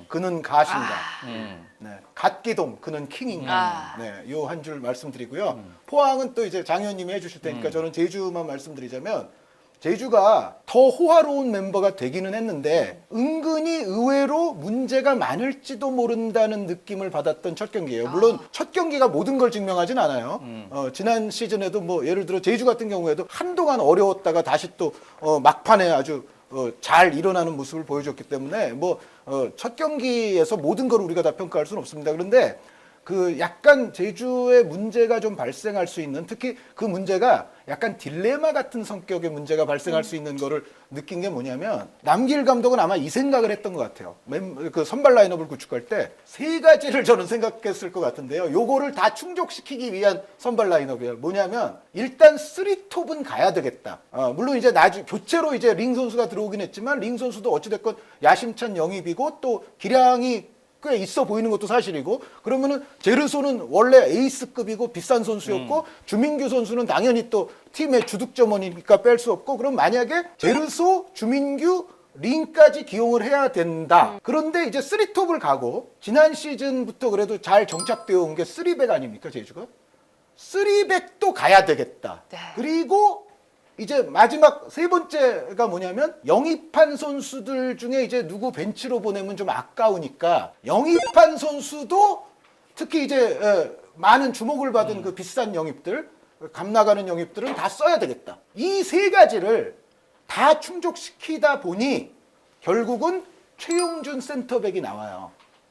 그는 가신다. 음. 네. 갓기동 그는 킹인가. 아. 네, 요 한 줄 말씀드리고요. 포항은 또 이제 장 의원님이 해주실 테니까 저는 제주만 말씀드리자면 제주가 더 호화로운 멤버가 되기는 했는데 은근히 의외로 문제가 많을지도 모른다는 느낌을 받았던 첫 경기예요. 물론 첫 경기가 모든 걸 증명하진 않아요. 지난 시즌에도 뭐 예를 들어 제주 같은 경우에도 한동안 어려웠다가 다시 또 막판에 아주 잘 일어나는 모습을 보여줬기 때문에 뭐 첫 경기에서 모든 걸 우리가 다 평가할 수는 없습니다. 그런데 그 약간 제주의 문제가 좀 발생할 수 있는, 특히 그 문제가 약간 딜레마 같은 성격의 문제가 발생할 수 있는 거를 느낀 게 뭐냐면, 남길 감독은 아마 이 생각을 했던 것 같아요. 그 선발 라인업을 구축할 때 세 가지를 저는 생각했을 것 같은데요. 요거를 다 충족시키기 위한 선발 라인업이에요. 뭐냐면 일단 3톱은 가야 되겠다. 물론 이제 교체로 이제 링 선수가 들어오긴 했지만 링 선수도 어찌됐건 야심찬 영입이고 또 기량이 꽤 있어 보이는 것도 사실이고, 그러면은 제르소는 원래 에이스급이고 비싼 선수였고 주민규 선수는 당연히 또 팀의 주득점원이니까 뺄 수 없고, 그럼 만약에 제르소, 주민규, 링까지 기용을 해야 된다. 그런데 이제 3톱을 가고, 지난 시즌부터 그래도 잘 정착되어 온 게 3백 아닙니까, 제주가? 3백도 가야 되겠다. 네. 그리고 이제 마지막 세 번째가 뭐냐면, 영입한 선수들 중에 이제 누구 벤치로 보내면 좀 아까우니까 영입한 선수도 특히 이제 많은 주목을 받은 그 비싼 영입들, 값 나가는 영입들은 다 써야 되겠다. 이 세 가지를 다 충족시키다 보니 결국은 최용준 센터백이 나와요.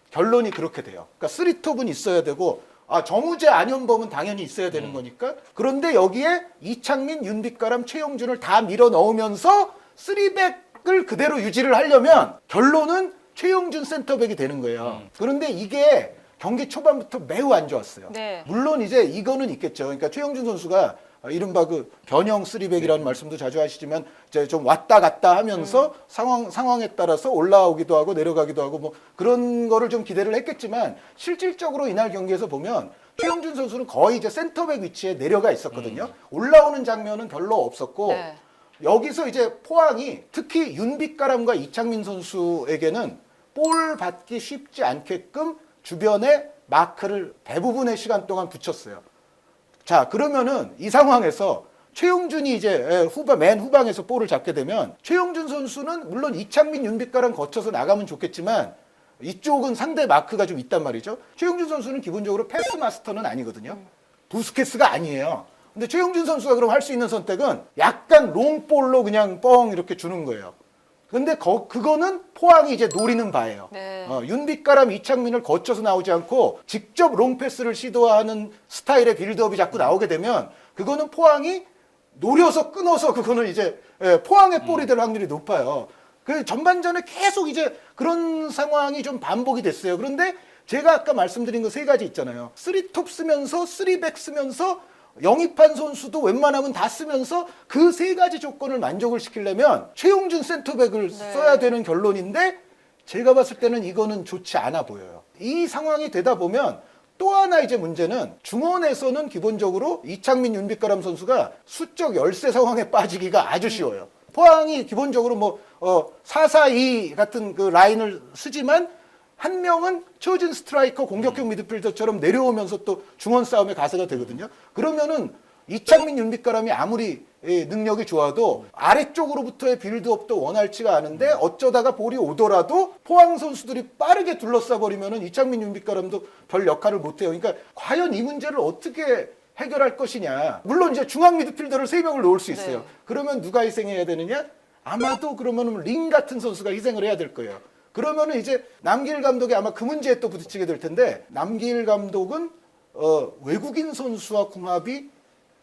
결론이 그렇게 돼요. 그러니까 3톱은 있어야 되고, 정우재, 안현범은 당연히 있어야 되는 거니까. 그런데 여기에 이창민, 윤빛가람, 최용준을 다 밀어 넣으면서 3백을 그대로 유지를 하려면 결론은 최용준 센터백이 되는 거예요. 그런데 이게 경기 초반부터 매우 안 좋았어요. 네. 물론 이제 이거는 있겠죠. 그러니까 최용준 선수가 이른바 그 변형 3백이라는 말씀도 자주 하시지만 이제 좀 왔다 갔다 하면서 상황에 따라서 올라오기도 하고 내려가기도 하고 뭐 그런 거를 좀 기대를 했겠지만, 실질적으로 이날 경기에서 보면 최용준 선수는 거의 이제 센터백 위치에 내려가 있었거든요. 올라오는 장면은 별로 없었고, 네. 여기서 이제 포항이 특히 윤빛가람과 이창민 선수에게는 볼 받기 쉽지 않게끔 주변에 마크를 대부분의 시간 동안 붙였어요. 자, 그러면은 이 상황에서 최용준이 이제 맨 후방에서 볼을 잡게 되면, 최용준 선수는 물론 이창민, 윤빛가람 거쳐서 나가면 좋겠지만 이쪽은 상대 마크가 좀 있단 말이죠. 최용준 선수는 기본적으로 패스 마스터는 아니거든요. 부스케스가 아니에요. 근데 최용준 선수가 그럼 할 수 있는 선택은 약간 롱볼로 그냥 뻥 이렇게 주는 거예요. 근데 그거는 포항이 이제 노리는 바예요. 네. 윤빛가람, 이창민을 거쳐서 나오지 않고 직접 롱패스를 시도하는 스타일의 빌드업이 자꾸 나오게 되면 그거는 포항이 노려서 끊어서 그거는 이제 포항의 볼이 될 확률이 높아요. 그 전반전에 계속 이제 그런 상황이 좀 반복이 됐어요. 그런데 제가 아까 말씀드린 거 세 가지 있잖아요. 3톱 쓰면서 3백 쓰면서 영입한 선수도 웬만하면 다 쓰면서 그 세 가지 조건을 만족을 시키려면 최용준 센터백을 써야 되는 결론인데, 제가 봤을 때는 이거는 좋지 않아 보여요. 이 상황이 되다 보면 또 하나 이제 문제는, 중원에서는 기본적으로 이창민, 윤빛가람 선수가 수적 열세 상황에 빠지기가 아주 쉬워요. 포항이 기본적으로 뭐 4-4-2 같은 그 라인을 쓰지만 한 명은 초진 스트라이커 공격형 미드필더처럼 내려오면서 또 중원 싸움의 가세가 되거든요. 그러면은 이창민, 윤빛가람이 아무리 능력이 좋아도 아래쪽으로부터의 빌드업도 원활치가 않은데, 어쩌다가 볼이 오더라도 포항 선수들이 빠르게 둘러싸 버리면은 이창민, 윤빛가람도 별 역할을 못 해요. 그러니까 과연 이 문제를 어떻게 해결할 것이냐. 물론 이제 중앙 미드필더를 3명을 놓을 수 있어요. 네. 그러면 누가 희생해야 되느냐? 아마도 그러면은 링 같은 선수가 희생을 해야 될 거예요. 그러면은 이제 남길 감독이 아마 그 문제에 또 부딪히게 될 텐데, 남길 감독은 외국인 선수와 궁합이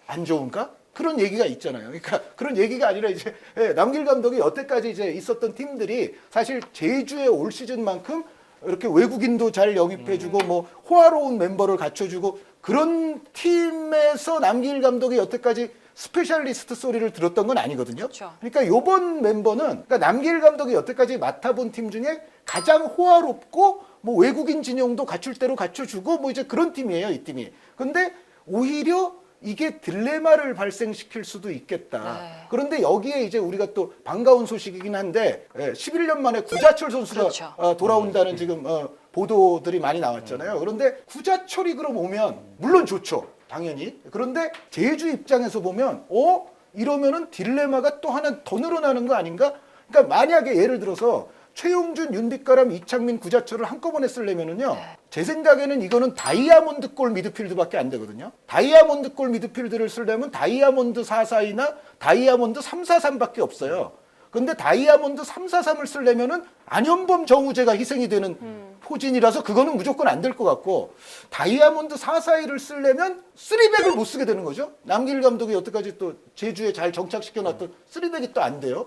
안 좋은가? 그런 얘기가 있잖아요. 그러니까 그런 얘기가 아니라 이제 남길 감독이 여태까지 이제 있었던 팀들이 사실 제주의 올 시즌만큼 이렇게 외국인도 잘 영입해주고 뭐 호화로운 멤버를 갖춰주고 그런 팀에서 남길 감독이 여태까지 스페셜리스트 소리를 들었던 건 아니거든요. 그렇죠. 그러니까 요번 멤버는, 그러니까 남길 감독이 여태까지 맡아본 팀 중에 가장 호화롭고 뭐 외국인 진영도 갖출 대로 갖춰주고 뭐 이제 그런 팀이에요, 이 팀이. 근데 오히려 이게 딜레마를 발생시킬 수도 있겠다. 네. 그런데 여기에 이제 우리가 또 반가운 소식이긴 한데 11년 만에 구자철 선수가 그렇죠. 돌아온다는 지금 보도들이 많이 나왔잖아요. 그런데 구자철이 그럼 오면 물론 좋죠. 당연히. 그런데 제주 입장에서 보면 이러면은 딜레마가 또 하나 더 늘어나는 거 아닌가? 그러니까 만약에 예를 들어서 최용준, 윤빛가람, 이창민, 구자철을 한꺼번에 쓰려면은요. 제 생각에는 이거는 다이아몬드 골 미드필드밖에 안 되거든요. 다이아몬드 골 미드필드를 쓰려면 다이아몬드 4-4-2나 다이아몬드 3-4-3밖에 없어요. 근데 다이아몬드 3-4-3을 쓰려면은 안현범, 정우재가 희생이 되는 포진이라서 그거는 무조건 안 될 것 같고, 다이아몬드 4-4-2를 쓰려면 3백을 못 쓰게 되는 거죠. 남길 감독이 여태까지 또 제주에 잘 정착시켜놨던 3백이 또 안 돼요.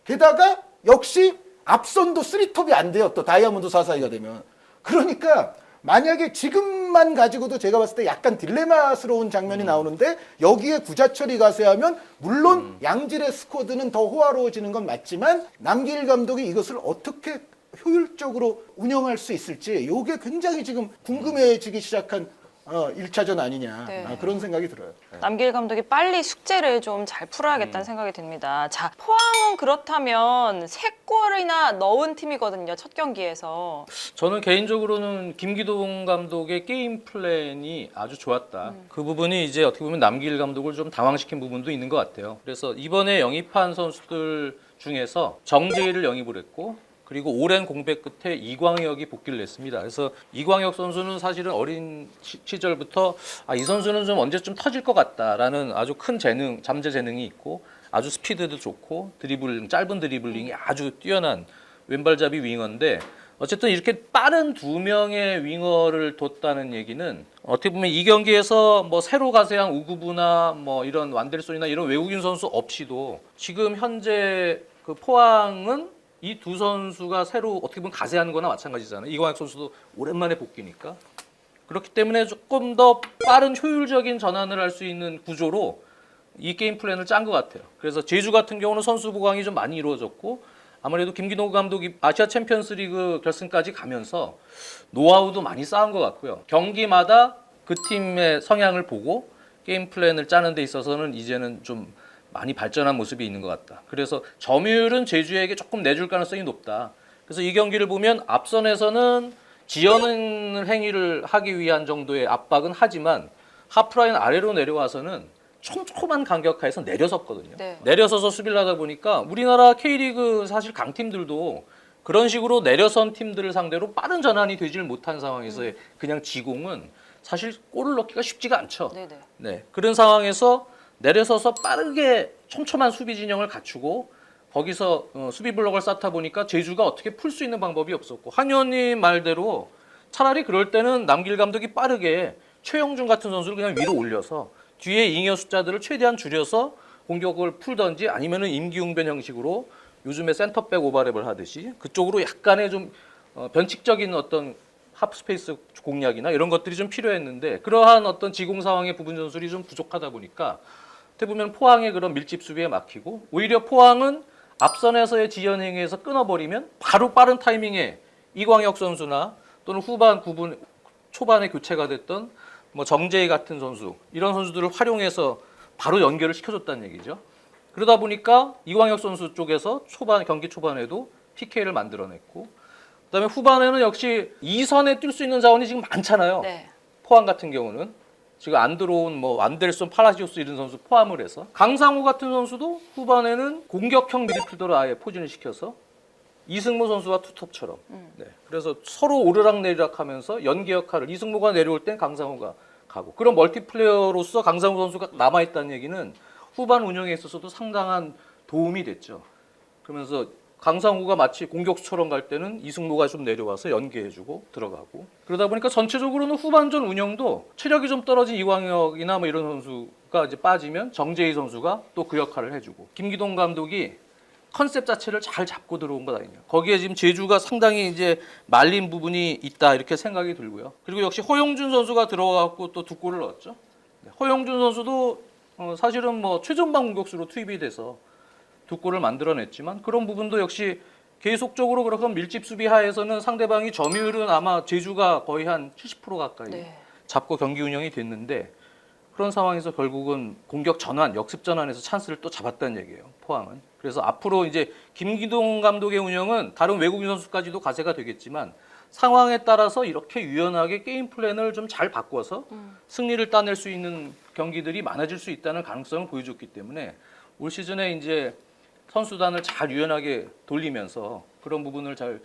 게다가 역시 앞선도 3톱이 안 돼요. 또 다이아몬드 4-4-2가 되면. 그러니까 만약에 지금만 가지고도 제가 봤을 때 약간 딜레마스러운 장면이 나오는데, 여기에 구자철이 가세하면 물론 양질의 스쿼드는 더 호화로워지는 건 맞지만 남길 감독이 이것을 어떻게 효율적으로 운영할 수 있을지 이게 굉장히 지금 궁금해지기 시작한 1차전 아니냐. 네. 그런 생각이 들어요. 남길 감독이 빨리 숙제를 좀 잘 풀어야겠다는 생각이 듭니다. 자, 포항은 그렇다면 3골이나 넣은 팀이거든요. 첫 경기에서. 저는 개인적으로는 김기동 감독의 게임 플랜이 아주 좋았다. 그 부분이 이제 어떻게 보면 남길 감독을 좀 당황시킨 부분도 있는 것 같아요. 그래서 이번에 영입한 선수들 중에서 정재희를 영입을 했고, 그리고 오랜 공백 끝에 이광혁이 복귀를 했습니다. 그래서 이광혁 선수는 사실은 어린 시절부터 이 선수는 좀 언제쯤 터질 것 같다라는 아주 큰 재능, 잠재 재능이 있고, 아주 스피드도 좋고 짧은 드리블링이 아주 뛰어난 왼발잡이 윙어인데, 어쨌든 이렇게 빠른 2명의 윙어를 뒀다는 얘기는 어떻게 보면 이 경기에서 뭐 새로 가세한 우구부나 뭐 이런 완델손이나 이런 외국인 선수 없이도 지금 현재 그 포항은 이 두 선수가 새로 어떻게 보면 가세하는 거나 마찬가지잖아요. 이광혁 선수도 오랜만에 복귀니까. 그렇기 때문에 조금 더 빠른 효율적인 전환을 할 수 있는 구조로 이 게임 플랜을 짠 것 같아요. 그래서 제주 같은 경우는 선수 보강이 좀 많이 이루어졌고, 아무래도 김기동 감독이 아시아 챔피언스 리그 결승까지 가면서 노하우도 많이 쌓은 것 같고요. 경기마다 그 팀의 성향을 보고 게임 플랜을 짜는 데 있어서는 이제는 좀 많이 발전한 모습이 있는 것 같다. 그래서 점유율은 제주에게 조금 내줄 가능성이 높다. 그래서 이 경기를 보면 앞선에서는 지어는 행위를 하기 위한 정도의 압박은 하지만 하프라인 아래로 내려와서는 촘촘한 간격하에서 내려섰거든요. 네. 내려서서 수비를 하다 보니까 우리나라 K리그 사실 강팀들도 그런 식으로 내려선 팀들을 상대로 빠른 전환이 되질 못한 상황에서의 그냥 지공은 사실 골을 넣기가 쉽지가 않죠. 네네. 네, 그런 상황에서 내려서서 빠르게 촘촘한 수비 진영을 갖추고 거기서 수비 블록을 쌓다 보니까 제주가 어떻게 풀 수 있는 방법이 없었고, 한 의원님 말대로 차라리 그럴 때는 남길 감독이 빠르게 최영준 같은 선수를 그냥 위로 올려서 뒤에 잉여 숫자들을 최대한 줄여서 공격을 풀던지, 아니면은 임기응변 형식으로 요즘에 센터백 오버랩을 하듯이 그쪽으로 약간의 좀 변칙적인 어떤 하프스페이스 공략이나 이런 것들이 좀 필요했는데, 그러한 어떤 지공 상황의 부분 전술이 좀 부족하다 보니까 어떻게 보면 포항의 그런 밀집 수비에 막히고, 오히려 포항은 앞선에서의 지연행위에서 끊어버리면 바로 빠른 타이밍에 이광혁 선수나 또는 후반 9분 초반에 교체가 됐던 뭐 정재희 같은 선수, 이런 선수들을 활용해서 바로 연결을 시켜줬다는 얘기죠. 그러다 보니까 이광혁 선수 쪽에서 경기 초반에도 PK를 만들어냈고, 그다음에 후반에는 역시 2선에 뛸 수 있는 자원이 지금 많잖아요. 네. 포항 같은 경우는 지금 안 들어온 뭐 안델손, 팔라시오스 이런 선수 포함을 해서, 강상우 같은 선수도 후반에는 공격형 미드필더로 아예 포진을 시켜서 이승모 선수와 투톱처럼. 네. 그래서 서로 오르락내리락하면서 연계 역할을, 이승모가 내려올 땐 강상우가 가고, 그런 멀티플레이어로서 강상우 선수가 남아있다는 얘기는 후반 운영에 있어서도 상당한 도움이 됐죠. 그러면서 강상우가 마치 공격수처럼 갈 때는 이승모가 좀 내려와서 연계해주고 들어가고, 그러다 보니까 전체적으로는 후반전 운영도 체력이 좀 떨어진 이광혁이나 뭐 이런 선수가 이제 빠지면 정재희 선수가 또 그 역할을 해주고, 김기동 감독이 컨셉 자체를 잘 잡고 들어온 것 아니냐. 거기에 지금 제주가 상당히 이제 말린 부분이 있다 이렇게 생각이 들고요. 그리고 역시 허용준 선수가 들어가고 또 2골을 넣었죠. 허용준 선수도 사실은 뭐 최전방 공격수로 투입이 돼서 2골을 만들어냈지만, 그런 부분도 역시 계속적으로 그런 밀집 수비 하에서는 상대방이 점유율은 아마 제주가 거의 한 70% 가까이 네. 잡고 경기 운영이 됐는데, 그런 상황에서 결국은 공격 전환, 역습 전환에서 찬스를 또 잡았다는 얘기예요, 포항은. 그래서 앞으로 이제 김기동 감독의 운영은 다른 외국인 선수까지도 가세가 되겠지만, 상황에 따라서 이렇게 유연하게 게임 플랜을 좀 잘 바꿔서 승리를 따낼 수 있는 경기들이 많아질 수 있다는 가능성을 보여줬기 때문에 올 시즌에 이제 선수단을 잘 유연하게 돌리면서 그런 부분을 잘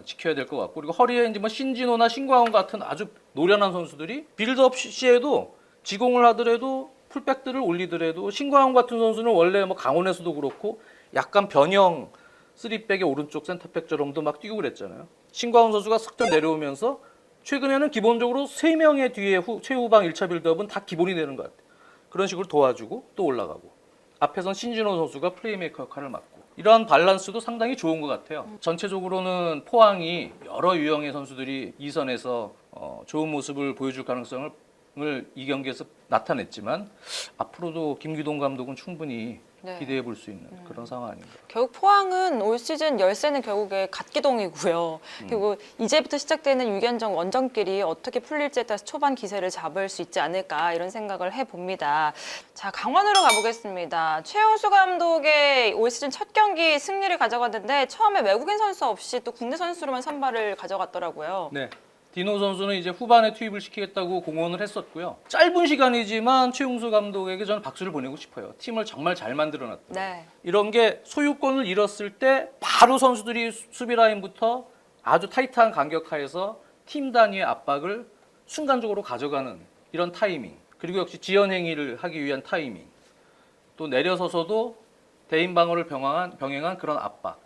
지켜야 될 것 같고 그리고 허리에 이제 뭐 신진호나 신광훈 같은 아주 노련한 선수들이 빌드업 시에도 지공을 하더라도 풀백들을 올리더라도 신광훈 같은 선수는 원래 뭐 강원에서도 그렇고 약간 변형 3백의 오른쪽 센터백처럼도 막 뛰고 그랬잖아요. 신광훈 선수가 석점 내려오면서 최근에는 기본적으로 3명의 뒤에 최후방 1차 빌드업은 다 기본이 되는 것 같아요. 그런 식으로 도와주고 또 올라가고 앞에선 신진호 선수가 플레이메이커 역할을 맡고 이러한 밸런스도 상당히 좋은 것 같아요. 전체적으로는 포항이 여러 유형의 선수들이 2선에서 좋은 모습을 보여줄 가능성을 이 경기에서 나타냈지만 앞으로도 김기동 감독은 충분히 네. 기대해 볼 수 있는 그런 상황 아닌가. 결국 포항은 올 시즌 열세는 결국에 갓기동이고요. 그리고 이제부터 시작되는 6연전 원정길이 어떻게 풀릴지에 따라서 초반 기세를 잡을 수 있지 않을까 이런 생각을 해봅니다. 자, 강원으로 가보겠습니다. 최용수 감독의 올 시즌 첫 경기 승리를 가져갔는데 처음에 외국인 선수 없이 또 국내 선수로만 선발을 가져갔더라고요. 네. 디노 선수는 이제 후반에 투입을 시키겠다고 공언을 했었고요. 짧은 시간이지만 최용수 감독에게 저는 박수를 보내고 싶어요. 팀을 정말 잘 만들어놨다. 네. 이런 게 소유권을 잃었을 때 바로 선수들이 수비 라인부터 아주 타이트한 간격하에서 팀 단위의 압박을 순간적으로 가져가는 이런 타이밍. 그리고 역시 지연 행위를 하기 위한 타이밍. 또 내려서서도 대인 방어를 병행한 그런 압박.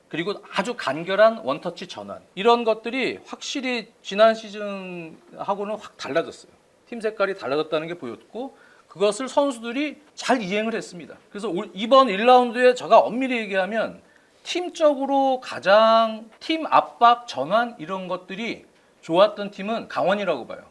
그리고 아주 간결한 원터치 전환. 이런 것들이 확실히 지난 시즌하고는 확 달라졌어요. 팀 색깔이 달라졌다는 게 보였고 그것을 선수들이 잘 이행을 했습니다. 그래서 이번 1라운드에 제가 엄밀히 얘기하면 팀적으로 가장 팀 압박 전환 이런 것들이 좋았던 팀은 강원이라고 봐요.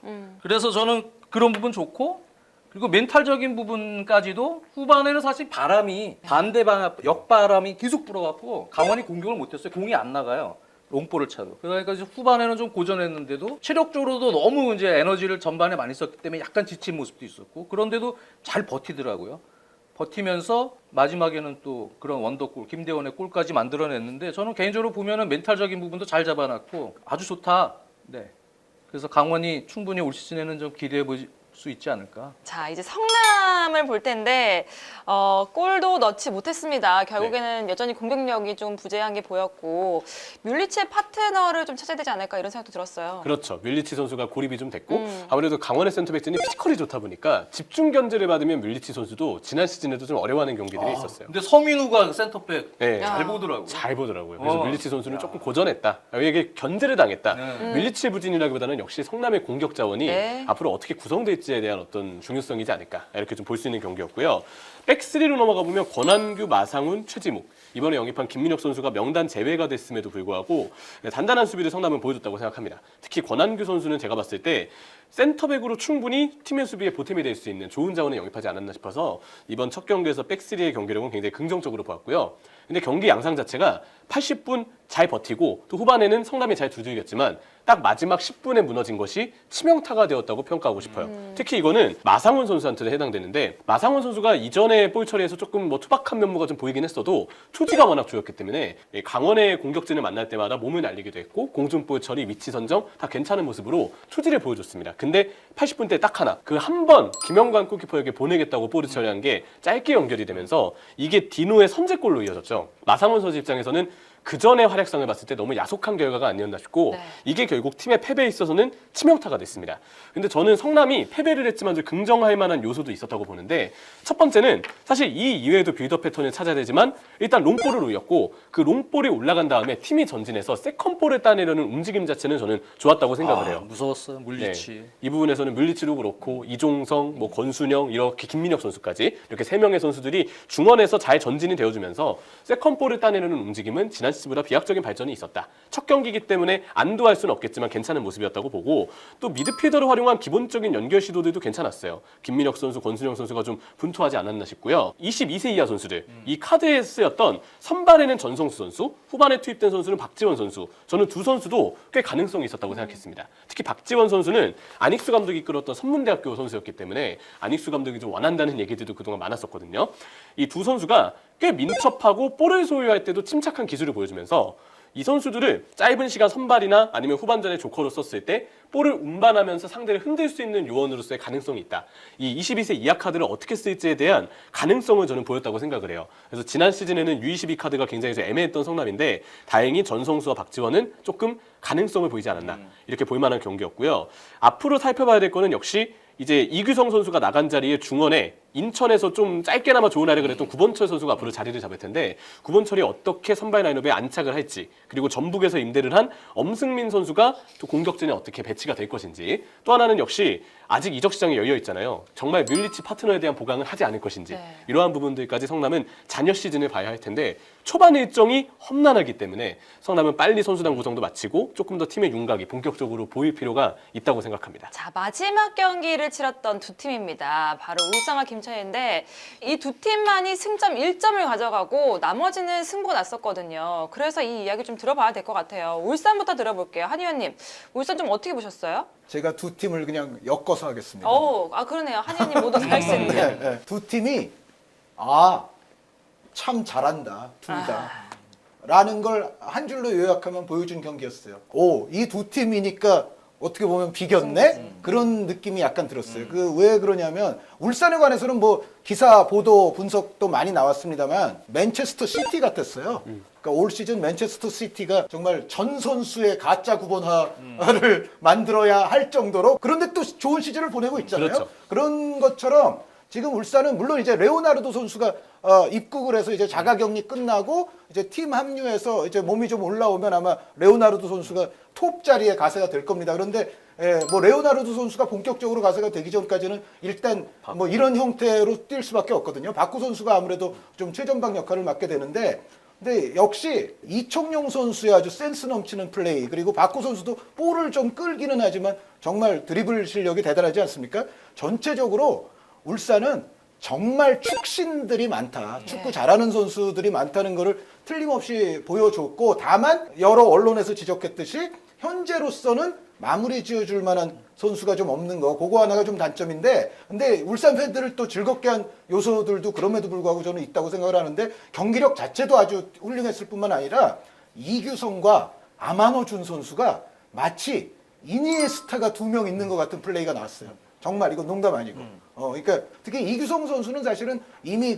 그래서 저는 그런 부분 좋고 그리고 멘탈적인 부분까지도 후반에는 사실 바람이 반대 방향 역바람이 계속 불어갖고 강원이 공격을 못했어요. 공이 안 나가요. 롱볼을 차도. 그러니까 이제 후반에는 좀 고전했는데도 체력적으로도 너무 이제 에너지를 전반에 많이 썼기 때문에 약간 지친 모습도 있었고 그런데도 잘 버티더라고요. 버티면서 마지막에는 또 그런 원더골 김대원의 골까지 만들어냈는데 저는 개인적으로 보면은 멘탈적인 부분도 잘 잡아놨고 아주 좋다. 네. 그래서 강원이 충분히 올 시즌에는 좀 기대해 볼 수 있지 않을까. 자, 이제 성남을 볼 텐데 골도 넣지 못했습니다. 결국에는 여전히 공격력이 좀 부재한 게 보였고 뮬리치의 파트너를 좀 찾아야 되지 않을까 이런 생각도 들었어요. 그렇죠. 뮬리치 선수가 고립이 좀 됐고 아무래도 강원의 센터백진이 피지컬이 좋다 보니까 집중 견제를 받으면 뮬리치 선수도 지난 시즌에도 좀 어려워하는 경기들이 있었어요. 근데 서민우가 센터백 네. 잘 보더라고요. 잘 보더라고요. 그래서 뮬리치 선수는 야. 조금 고전했다. 이게 견제를 당했다. 네. 뮬리치의 부진이라기보다는 역시 성남의 공격 자원이 네. 앞으로 어떻게 구성될지에 대한 어떤 중요성이지 않을까 이렇게 좀 볼 수 있는 경기였고요. 백3로 넘어가 보면 권한규, 마상훈, 최지묵 이번에 영입한 김민혁 선수가 명단 제외가 됐음에도 불구하고 단단한 수비를 성남은 보여줬다고 생각합니다. 특히 권한규 선수는 제가 봤을 때 센터백으로 충분히 팀의 수비에 보탬이 될 수 있는 좋은 자원을 영입하지 않았나 싶어서 이번 첫 경기에서 백3의 경기력은 굉장히 긍정적으로 보았고요. 근데 경기 양상 자체가 80분 잘 버티고 또 후반에는 성남이 잘 두들겼지만 딱 마지막 10분에 무너진 것이 치명타가 되었다고 평가하고 싶어요. 특히 이거는 마상훈 선수한테도 해당되는데 마상훈 선수가 이전에 볼 처리에서 조금 뭐 투박한 면모가 좀 보이긴 했어도 투지가 워낙 좋았기 때문에 강원의 공격진을 만날 때마다 몸을 날리기도 했고 공중볼 처리, 위치 선정 다 괜찮은 모습으로 투지를 보여줬습니다. 근데 80분 때 딱 하나 그 한 번 김영관 골키퍼에게 보내겠다고 볼을 처리한 게 짧게 연결이 되면서 이게 디노의 선제골로 이어졌죠. 마상훈 선수 입장에서는 그 전의 활약상을 봤을 때 너무 야속한 결과가 아니었나 싶고 네. 이게 결국 팀의 패배에 있어서는 치명타가 됐습니다. 근데 저는 성남이 패배를 했지만 좀 긍정할 만한 요소도 있었다고 보는데 첫 번째는 사실 이 이외에도 빌드업 패턴을 찾아야 되지만 일단 롱볼을 올렸고 그 롱볼이 올라간 다음에 팀이 전진해서 세컨볼을 따내려는 움직임 자체는 저는 좋았다고 생각을 해요. 무서웠어요. 물리치. 네. 이 부분에서는 물리치도 그렇고 이종성, 뭐 권순영 이렇게 김민혁 선수까지 이렇게 세 명의 선수들이 중원에서 잘 전진이 되어주면서 세컨볼을 따내려는 움직임은 지난 시즌보다 비약적인 발전이 있었다. 첫 경기이기 때문에 안도할 수는 없겠지만 괜찮은 모습이었다고 보고 또 미드필더를 활용한 기본적인 연결 시도들도 괜찮았어요. 김민혁 선수, 권순영 선수가 좀 분투하지 않았나 싶고요. 22세 이하 선수들 이 카드에 쓰였던 선발에는 전성수 선수, 후반에 투입된 선수는 박지원 선수. 저는 두 선수도 꽤 가능성이 있었다고 생각했습니다. 특히 박지원 선수는 안익수 감독이 이끌었던 선문대학교 선수였기 때문에 안익수 감독이 좀 원한다는 얘기들도 그동안 많았었거든요. 이 두 선수가 꽤 민첩하고 볼을 소유할 때도 침착한 기술을 보여주면서 이 선수들을 짧은 시간 선발이나 아니면 후반전에 조커로 썼을 때 볼을 운반하면서 상대를 흔들 수 있는 요원으로서의 가능성이 있다. 이 22세 이하 카드를 어떻게 쓸지에 대한 가능성을 저는 보였다고 생각을 해요. 그래서 지난 시즌에는 U22 카드가 굉장히 좀 애매했던 성남인데 다행히 전성수와 박지원은 조금 가능성을 보이지 않았나 이렇게 볼 만한 경기였고요. 앞으로 살펴봐야 될 거는 역시 이제 이규성 선수가 나간 자리에 중원에 인천에서 좀 짧게나마 좋은 활약을 했던 구본철 선수가 앞으로 자리를 잡을 텐데 구본철이 어떻게 선발 라인업에 안착을 할지 그리고 전북에서 임대를 한 엄승민 선수가 또 공격진에 어떻게 배치가 될 것인지 또 하나는 역시 아직 이적 시장이 열려 있잖아요. 정말 뮬리치 파트너에 대한 보강을 하지 않을 것인지 이러한 부분들까지 성남은 잔여 시즌을 봐야 할 텐데 초반 일정이 험난하기 때문에 성남은 빨리 선수단 구성도 마치고 조금 더 팀의 윤곽이 본격적으로 보일 필요가 있다고 생각합니다. 자, 마지막 경기를 치렀던 두 팀입니다. 바로 울산과 김천인데 이 두 팀만이 승점 1점을 가져가고 나머지는 승부가 났었거든요. 그래서 이 이야기 좀 들어봐야 될 것 같아요. 울산부터 들어볼게요. 한 의원님, 울산 좀 어떻게 보셨어요? 제가 두 팀을 그냥 엮어서 하겠습니다. 그러네요. 한 의원님 모두 할 수 있네요. 네, 네. 두 팀이 참 잘한다 둘 다. 라는 걸 한 줄로 요약하면 보여준 경기였어요. 이 두 팀이니까 어떻게 보면 비겼네? 그런 느낌이 약간 들었어요. 왜 그러냐면 울산에 관해서는 뭐 기사, 보도, 분석도 많이 나왔습니다만 맨체스터 시티 같았어요. 그러니까 올 시즌 맨체스터 시티가 정말 전 선수의 가짜 구본화를 만들어야 할 정도로 그런데 또 좋은 시즌을 보내고 있잖아요. 그렇죠. 그런 것처럼 지금 울산은 물론 이제 레오나르도 선수가 입국을 해서 이제 자가격리 끝나고 이제 팀 합류해서 이제 몸이 좀 올라오면 아마 레오나르도 선수가 톱 자리에 가세가 될 겁니다. 그런데 뭐 레오나르도 선수가 본격적으로 가세가 되기 전까지는 일단 뭐 이런 형태로 뛸 수밖에 없거든요. 박구 선수가 아무래도 좀 최전방 역할을 맡게 되는데 근데 역시 이청용 선수의 아주 센스 넘치는 플레이 그리고 박구 선수도 볼을 좀 끌기는 하지만 정말 드리블 실력이 대단하지 않습니까? 전체적으로 울산은 정말 축신들이 많다. 축구 잘하는 선수들이 많다는 것을 틀림없이 보여줬고 다만 여러 언론에서 지적했듯이 현재로서는 마무리 지어줄 만한 선수가 좀 없는 거 그거 하나가 좀 단점인데 근데 울산 팬들을 또 즐겁게 한 요소들도 그럼에도 불구하고 저는 있다고 생각을 하는데 경기력 자체도 아주 훌륭했을 뿐만 아니라 이규성과 아마노준 선수가 마치 이니에스타가 두 명 있는 것 같은 플레이가 나왔어요. 정말 이건 농담 아니고. 그러니까 특히 이규성 선수는 사실은 이미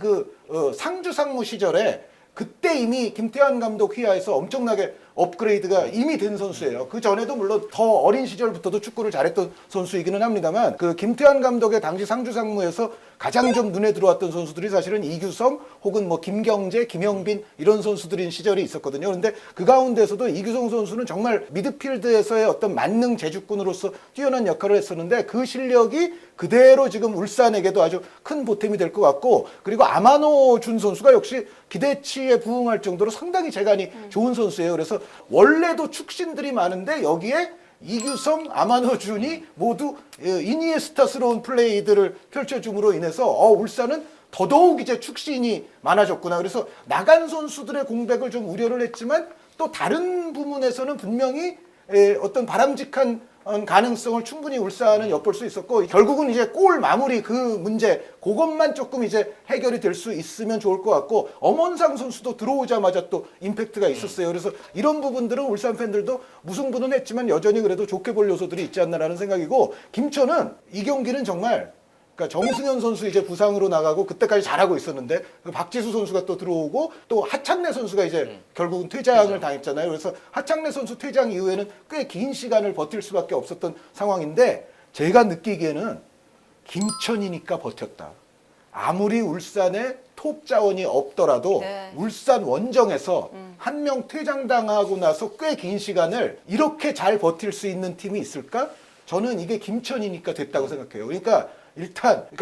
상주 상무 시절에 그때 이미 김태환 감독 휘하에서 엄청나게 업그레이드가 이미 된 선수예요. 그 전에도 물론 더 어린 시절부터도 축구를 잘했던 선수이기는 합니다만 그 김태환 감독의 당시 상주 상무에서 가장 좀 눈에 들어왔던 선수들이 사실은 이규성 혹은 뭐 김경재, 김영빈 이런 선수들인 시절이 있었거든요. 그런데 그 가운데서도 이규성 선수는 정말 미드필드에서의 어떤 만능 제주꾼으로서 뛰어난 역할을 했었는데 그 실력이 그대로 지금 울산에게도 아주 큰 보탬이 될 것 같고 그리고 아마노준 선수가 역시 기대치에 부응할 정도로 상당히 재간이 좋은 선수예요. 그래서 원래도 축신들이 많은데 여기에 이규성, 아마노준이 모두 이니에스타스러운 플레이들을 펼쳐줌으로 인해서 울산은 더더욱 이제 축신이 많아졌구나. 그래서 나간 선수들의 공백을 좀 우려를 했지만 또 다른 부분에서는 분명히 어떤 바람직한 가능성을 충분히 울산은 엿볼 수 있었고 결국은 이제 골 마무리 그 문제 그것만 조금 이제 해결이 될 수 있으면 좋을 것 같고 엄원상 선수도 들어오자마자 또 임팩트가 있었어요. 그래서 이런 부분들은 울산 팬들도 무승부는 했지만 여전히 그래도 좋게 볼 요소들이 있지 않나라는 생각이고 김천은 이 경기는 정말 그러니까 정승현 선수 이제 부상으로 나가고 그때까지 잘하고 있었는데 그 박지수 선수가 또 들어오고 또 하창래 선수가 이제 결국은 퇴장을 당했잖아요. 그래서 하창래 선수 퇴장 이후에는 꽤 긴 시간을 버틸 수밖에 없었던 상황인데 제가 느끼기에는 김천이니까 버텼다. 아무리 울산에 톱 자원이 없더라도 울산 원정에서 한 명 퇴장당하고 나서 꽤 긴 시간을 이렇게 잘 버틸 수 있는 팀이 있을까? 저는 이게 김천이니까 됐다고 생각해요. 그러니까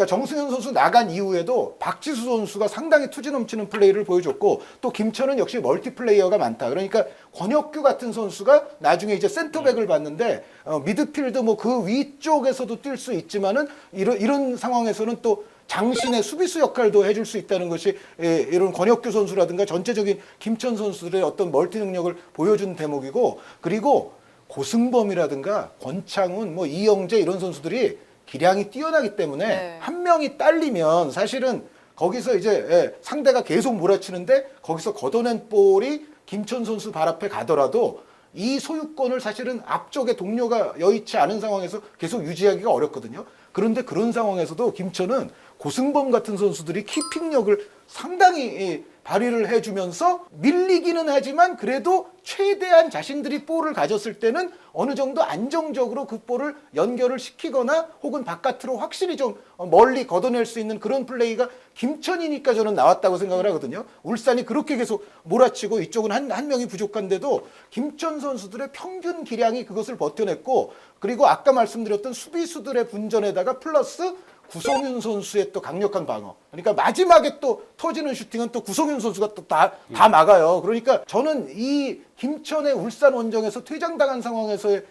정승현 선수 나간 이후에도 박지수 선수가 상당히 투지 넘치는 플레이를 보여줬고 또 김천은 역시 멀티플레이어가 많다. 그러니까 권혁규 같은 선수가 나중에 이제 센터백을 봤는데 미드필드 뭐 그 위쪽에서도 뛸 수 있지만은 이런 상황에서는 또 장신의 수비수 역할도 해줄 수 있다는 것이 이런 권혁규 선수라든가 전체적인 김천 선수들의 어떤 멀티 능력을 보여준 대목이고 그리고 고승범이라든가 권창훈, 뭐 이영재 이런 선수들이 기량이 뛰어나기 때문에 한 명이 딸리면 사실은 거기서 이제 상대가 계속 몰아치는데 거기서 걷어낸 볼이 김천 선수 발 앞에 가더라도 이 소유권을 사실은 앞쪽에 동료가 여의치 않은 상황에서 계속 유지하기가 어렵거든요. 그런데 그런 상황에서도 김천은 고승범 같은 선수들이 키핑력을 상당히 발휘를 해주면서 밀리기는 하지만 그래도 최대한 자신들이 볼을 가졌을 때는 어느 정도 안정적으로 그 볼을 연결을 시키거나 혹은 바깥으로 확실히 좀 멀리 걷어낼 수 있는 그런 플레이가 김천이니까 저는 나왔다고 생각을 하거든요. 울산이 그렇게 계속 몰아치고 이쪽은 한 명이 부족한데도 김천 선수들의 평균 기량이 그것을 버텨냈고, 그리고 아까 말씀드렸던 수비수들의 분전에다가 플러스 구성윤 선수의 또 강력한 방어. 그러니까 마지막에 또 터지는 슈팅은 또 구성윤 선수가 또 다 막아요. 그러니까 저는 이 김천의 울산 원정에서 퇴장당한 상황에서의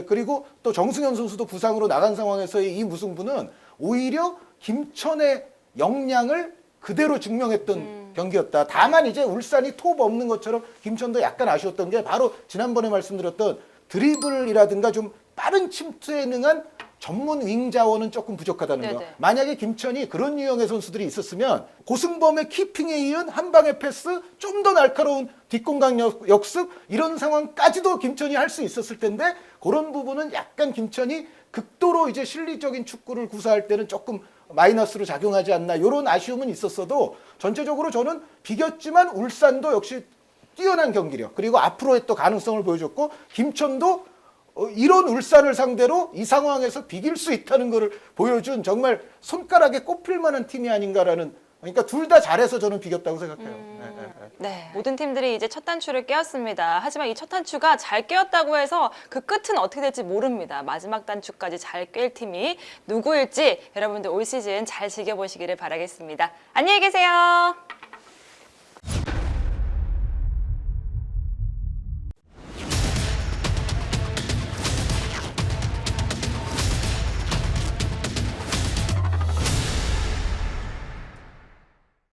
그리고 또 정승현 선수도 부상으로 나간 상황에서의 이 무승부는 오히려 김천의 역량을 그대로 증명했던 경기였다. 다만 이제 울산이 톱 없는 것처럼 김천도 약간 아쉬웠던 게 바로 지난번에 말씀드렸던 드리블이라든가 좀 빠른 침투에 능한 전문 윙 자원은 조금 부족하다는 거. 네네. 만약에 김천이 그런 유형의 선수들이 있었으면 고승범의 키핑에 이은 한 방의 패스, 좀 더 날카로운 뒷공간 역습 이런 상황까지도 김천이 할 수 있었을 텐데 그런 부분은 약간 김천이 극도로 이제 실리적인 축구를 구사할 때는 조금 마이너스로 작용하지 않나 이런 아쉬움은 있었어도 전체적으로 저는 비겼지만 울산도 역시 뛰어난 경기력 그리고 앞으로의 또 가능성을 보여줬고 김천도 이런 울산을 상대로 이 상황에서 비길 수 있다는 것을 보여준 정말 손가락에 꼽힐 만한 팀이 아닌가라는, 그러니까 둘 다 잘해서 저는 비겼다고 생각해요. 네, 모든 팀들이 이제 첫 단추를 깨었습니다. 하지만 이 첫 단추가 잘 깨었다고 해서 그 끝은 어떻게 될지 모릅니다. 마지막 단추까지 잘 깰 팀이 누구일지 여러분들 올 시즌 잘 즐겨보시기를 바라겠습니다. 안녕히 계세요.